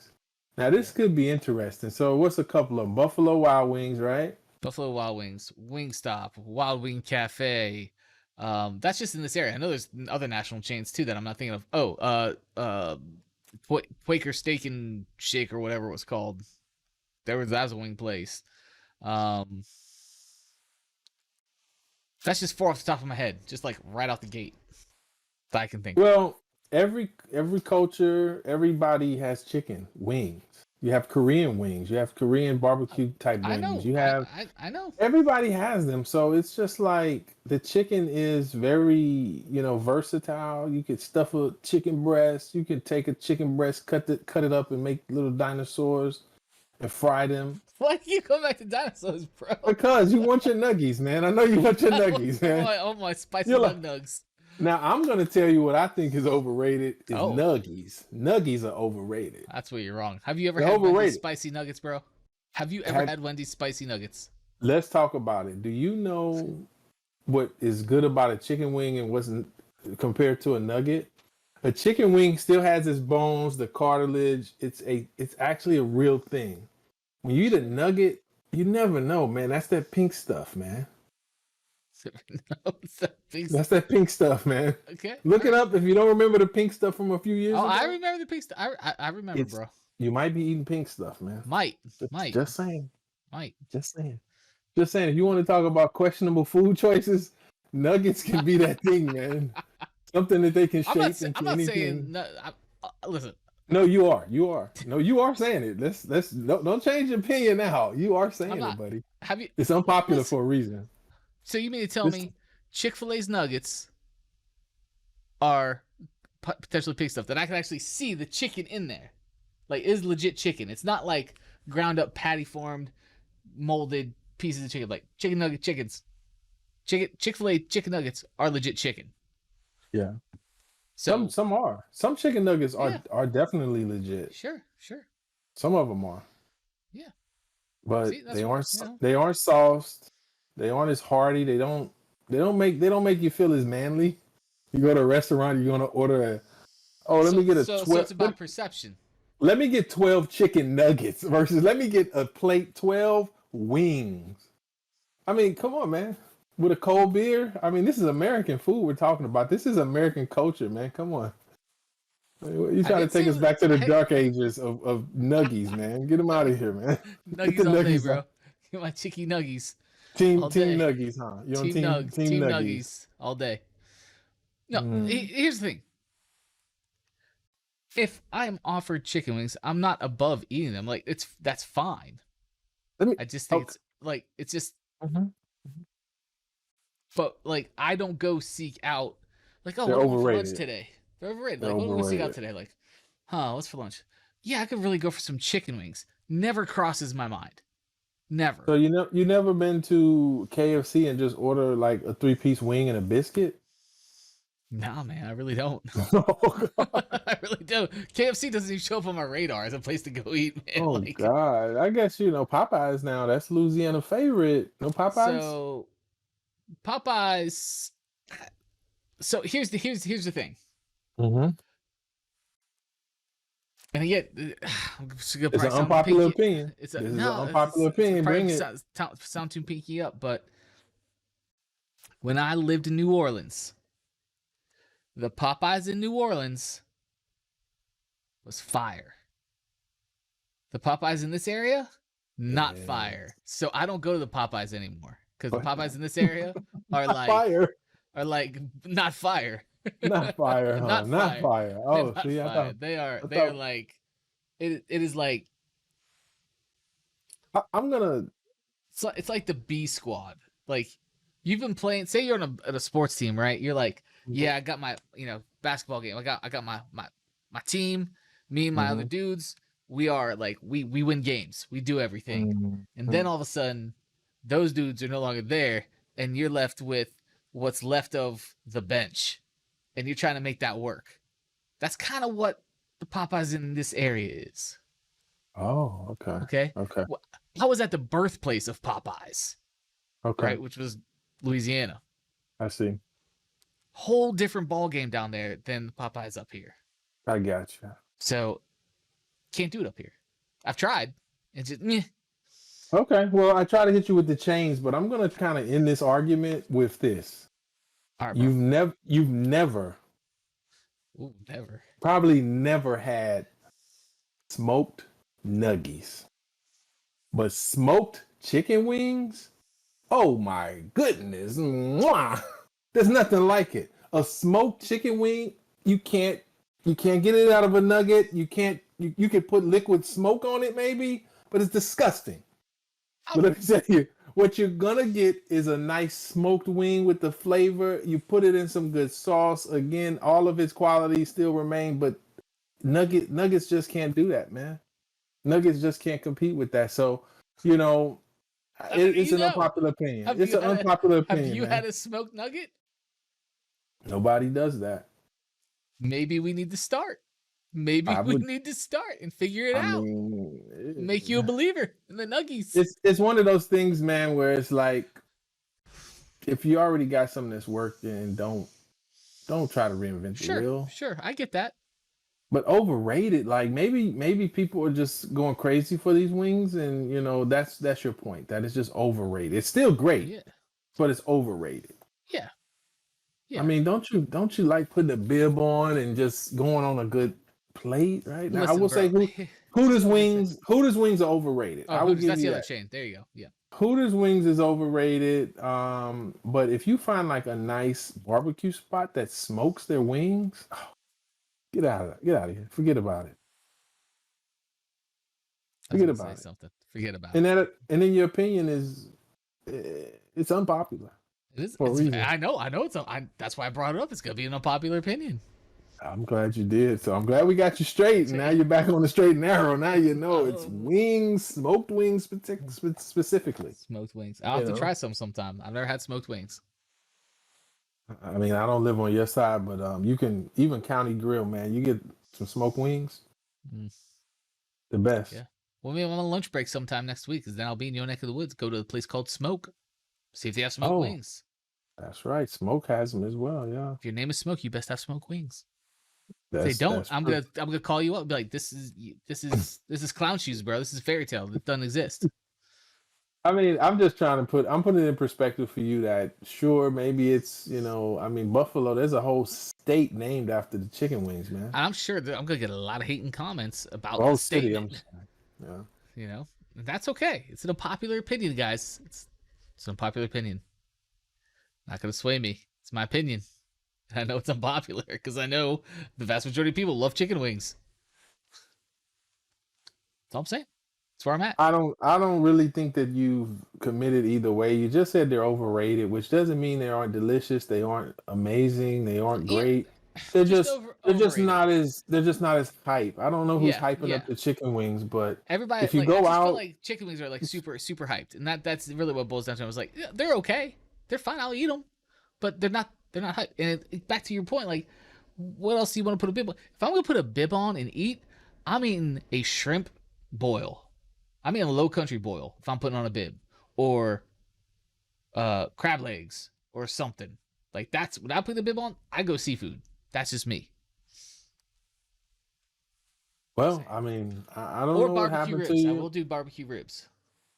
Now this could be interesting. So what's a couple of them? Buffalo Wild Wings, right? Buffalo Wild Wings, Wingstop, Wild Wing Cafe. That's just in this area. I know there's other national chains too that I'm not thinking of. Quaker Steak and Shake or whatever it was called. That was a wing place. That's just four off the top of my head, just like right out the gate that I can think. Well, every culture, everybody has chicken wings. You have Korean wings. You have Korean barbecue type wings. I know. You have. I know. Everybody has them, so it's just like the chicken is very, versatile. You could stuff a chicken breast. You could take a chicken breast, cut it up, and make little dinosaurs. and fry them. Why do you go back to dinosaurs, bro? Because you want your nuggies, man. I know you want your nuggies, man. I want my spicy You're like, nugs. now I'm gonna tell you what I think is overrated is Oh. nuggies. Nuggies are overrated. That's where you're wrong. Have you ever They're had Wendy's overrated. spicy nuggets, bro? Have you ever had Wendy's spicy nuggets? Let's talk about it. Do you know what is good about a chicken wing and what's compared to a nugget? A chicken wing still has its bones, the cartilage. It's actually a real thing. When you eat a nugget, you never know, man. That's that pink stuff, man. That's that pink stuff, man. Okay. Look it up if you don't remember the pink stuff from a few years ago. I remember the pink stuff. I remember, bro. You might be eating pink stuff, man. Might. Just saying. Just saying. If you want to talk about questionable food choices, nuggets can be that thing, man. Something that they can shape into I'm not anything. saying. Listen. No, you are. No, you are saying it. Let's don't change your opinion now. You are saying it, buddy. Have you? It's unpopular for a reason. So you mean to tell me Chick-fil-A's nuggets are potentially pig stuff that I can actually see the chicken in there, like is legit chicken? It's not like ground up patty formed, molded pieces of chicken. Like chicken nugget chickens, Chick-fil-A chicken nuggets are legit chicken. Yeah. So some are. Some chicken nuggets are definitely legit. Sure. Some of them are. Yeah. But See, they aren't sauced. They aren't as hearty. They don't make you feel as manly. You go to a restaurant, you're gonna order let me get a 12. So it's about perception. Let me get 12 chicken nuggets versus let me get a plate 12 wings. I mean, come on, man. With a cold beer. I mean, this is American food we're talking about. This is American culture, man. Come on. You trying to take us back to the dark ages of nuggies, man. Get them out of here, man. Nuggies all day, bro. Get my chicky nuggies. Team nuggies, huh? You're team nuggies all day. No, here's the thing. If I'm offered chicken wings, I'm not above eating them. Like that's fine. I just think it's just. But like I don't go seek out like what for lunch today. They're overrated. Like what do we seek out today? Like, what's for lunch? Yeah, I could really go for some chicken wings. Never crosses my mind. Never. So you never been to KFC and just order like a 3-piece wing and a biscuit? Nah, man, I really don't. Oh, I really don't. KFC doesn't even show up on my radar as a place to go eat, man. Oh God, I guess Popeyes now. That's Louisiana favorite. No Popeyes. So Popeyes. So here's the thing. Mm-hmm. And again, it's an unpopular opinion. This is an unpopular opinion. Bring it. Sound too pinky up, but when I lived in New Orleans, the Popeyes in New Orleans was fire. The Popeyes in this area, not fire. So I don't go to the Popeyes anymore because the Popeyes in this area are like fire. Are like not fire. Not fire, huh? Not fire. Oh, see, I thought they are like it is like I'm gonna. It's like the B squad. Like you've been playing. Say you're on a sports team, right? You're like, yeah, I got my basketball game. I got my team. Me and my other dudes. We are like we win games. We do everything. And then all of a sudden, those dudes are no longer there, and you're left with what's left of the bench. And you're trying to make that work. That's kind of what the Popeyes in this area is. Oh, okay. I was at the birthplace of Popeyes. Okay. Right, which was Louisiana. I see. Whole different ball game down there than the Popeyes up here. I gotcha. So, can't do it up here. I've tried. It's just meh. Okay. Well, I try to hit you with the chains, but I'm gonna kind of end this argument with this. Right, you've never probably never had smoked nuggies, but smoked chicken wings, oh my goodness, mwah! There's nothing like it. A smoked chicken wing, you can't get it out of a nugget. You can put liquid smoke on it maybe, but it's disgusting. But let me tell you, what you're gonna get is a nice smoked wing with the flavor. You put it in some good sauce. Again, all of its qualities still remain, but nuggets just can't do that, man. Nuggets just can't compete with that. So, you know, it's an unpopular opinion. It's an unpopular opinion. Have you had a smoked nugget? Nobody does that. Maybe we need to start. Maybe we need to start and figure it out. Make you a believer in the Nuggies. It's one of those things, man, where it's like, if you already got something that's working, don't try to reinvent the wheel. Sure, I get that. But overrated, like maybe people are just going crazy for these wings, and you know that's your point. That it's just overrated. It's still great, but it's overrated. Yeah. I mean, don't you like putting a bib on and just going on a good plate, right? Now, I will say Hooters wings are overrated. I would give that's you the that. other chain. There you go. Yeah. Hooters wings is overrated. But if you find like a nice barbecue spot that smokes their wings, get out of here. Forget about it. Forget about it. Forget about it. And then your opinion is it's unpopular. It is. I know. That's why I brought it up. It's gonna be an unpopular opinion. I'm glad you did. So I'm glad we got you straight. And now you're back on the straight and narrow. Now you know it's wings, smoked wings specifically. Smoked wings. I'll have to try some sometime. I've never had smoked wings. I mean, I don't live on your side, but you can even County Grill, man. You get some smoked wings. The best. Yeah. Well, maybe I'm on lunch break sometime next week, because then I'll be in your neck of the woods. Go to a place called Smoke. See if they have smoked wings. That's right. Smoke has them as well. Yeah. If your name is Smoke, you best have smoked wings. If they don't, I'm gonna call you up and be like, this is clown shoes, bro. This is fairy tale. It doesn't exist. I mean, I'm just trying to I'm putting it in perspective for you that sure, maybe it's, you know, I mean, Buffalo, there's a whole state named after the chicken wings, man. I'm sure that I'm going to get a lot of hate and comments about the state. Yeah. You know, that's okay. It's an unpopular opinion, guys. It's an unpopular opinion. Not going to sway me. It's my opinion. I know it's unpopular because I know the vast majority of people love chicken wings. That's all I'm saying. That's where I'm at. I don't really think that you've committed either way. You just said they're overrated, which doesn't mean they aren't delicious. They aren't amazing. They aren't great. They're just not as hype. I don't know who's hyping up the chicken wings, but everybody, if you go out, feel like chicken wings are like super hyped, and that's really what boils down to. I was like, yeah, they're okay, they're fine. I'll eat them, but they're not hyped. And back to your point, like, what else do you want to put a bib on? If I'm gonna put a bib on and eat, I'm eating a shrimp boil. I'm eating a low country boil if I'm putting on a bib, or crab legs or something. Like, that's when I put the bib on, I go seafood. That's just me. Well, I mean, I don't know what happened ribs. to you. I will do barbecue ribs.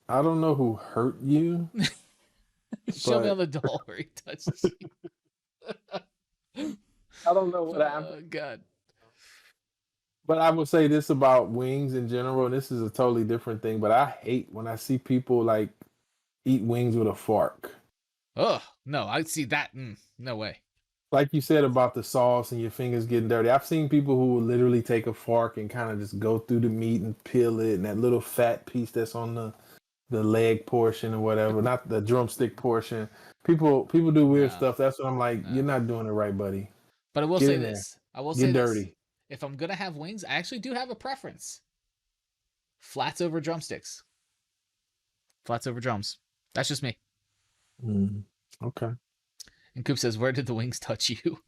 I don't know who hurt you. Show me on the doll where he touches you. I don't know what happened. Oh, God. But I will say this about wings in general, and this is a totally different thing, but I hate when I see people like eat wings with a fork. Oh, no, I see that. No way. Like you said about the sauce and your fingers getting dirty. I've seen people who will literally take a fork and kind of just go through the meat and peel it, and that little fat piece that's on the leg portion or whatever, not the drumstick portion. People do weird stuff. That's what I'm like, you're not doing it right, buddy. But I will say this. I will say dirty. This. If I'm going to have wings, I actually do have a preference. Flats over drumsticks. Flats over drums. That's just me. Okay. And Coop says, where did the wings touch you?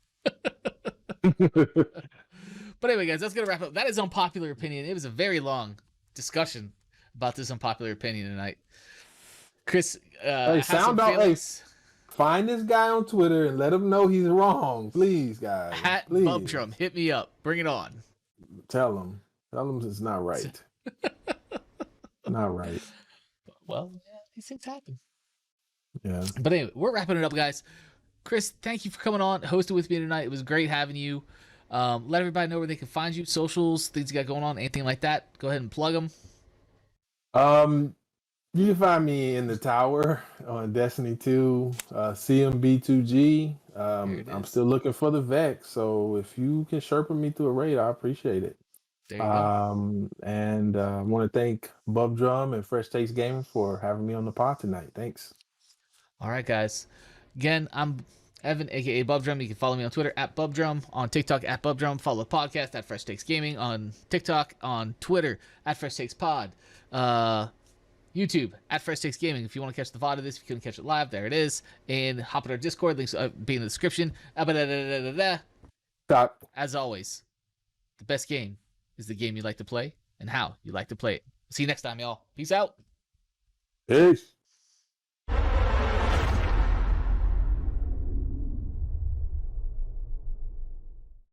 But anyway, guys, that's going to wrap up. That is Unpopular Opinion. It was a very long discussion about this unpopular opinion tonight. Chris, hey, sound out. Hey, find this guy on Twitter and let him know he's wrong. Please, guys. @BubDrum. Hit me up. Bring it on. Tell him it's not right. Not right. Well, yeah, these things happen. Yeah. But anyway, we're wrapping it up, guys. Chris, thank you for coming on, hosting with me tonight. It was great having you. Let everybody know where they can find you, socials, things you got going on, anything like that. Go ahead and plug them. You can find me in the tower on Destiny 2, CMB2G. I'm still looking for the Vex, so if you can Sherpa me through a raid, I appreciate it. There you go. And I want to thank BubDrum and Fresh Takes Gaming for having me on the pod tonight. Thanks. All right, guys. Again, I'm Evan, aka Bubdrum. You can follow me on Twitter at Bubdrum, on TikTok at Bubdrum. Follow the podcast at Fresh Takes Gaming on TikTok, on Twitter at Fresh Takes Pod. YouTube at Fresh Takes Gaming. If you want to catch the VOD of this, if you couldn't catch it live, there it is. And hop in our Discord. Links be in the description. Stop. As always, the best game is the game you like to play and how you like to play it. See you next time, y'all. Peace out. Peace.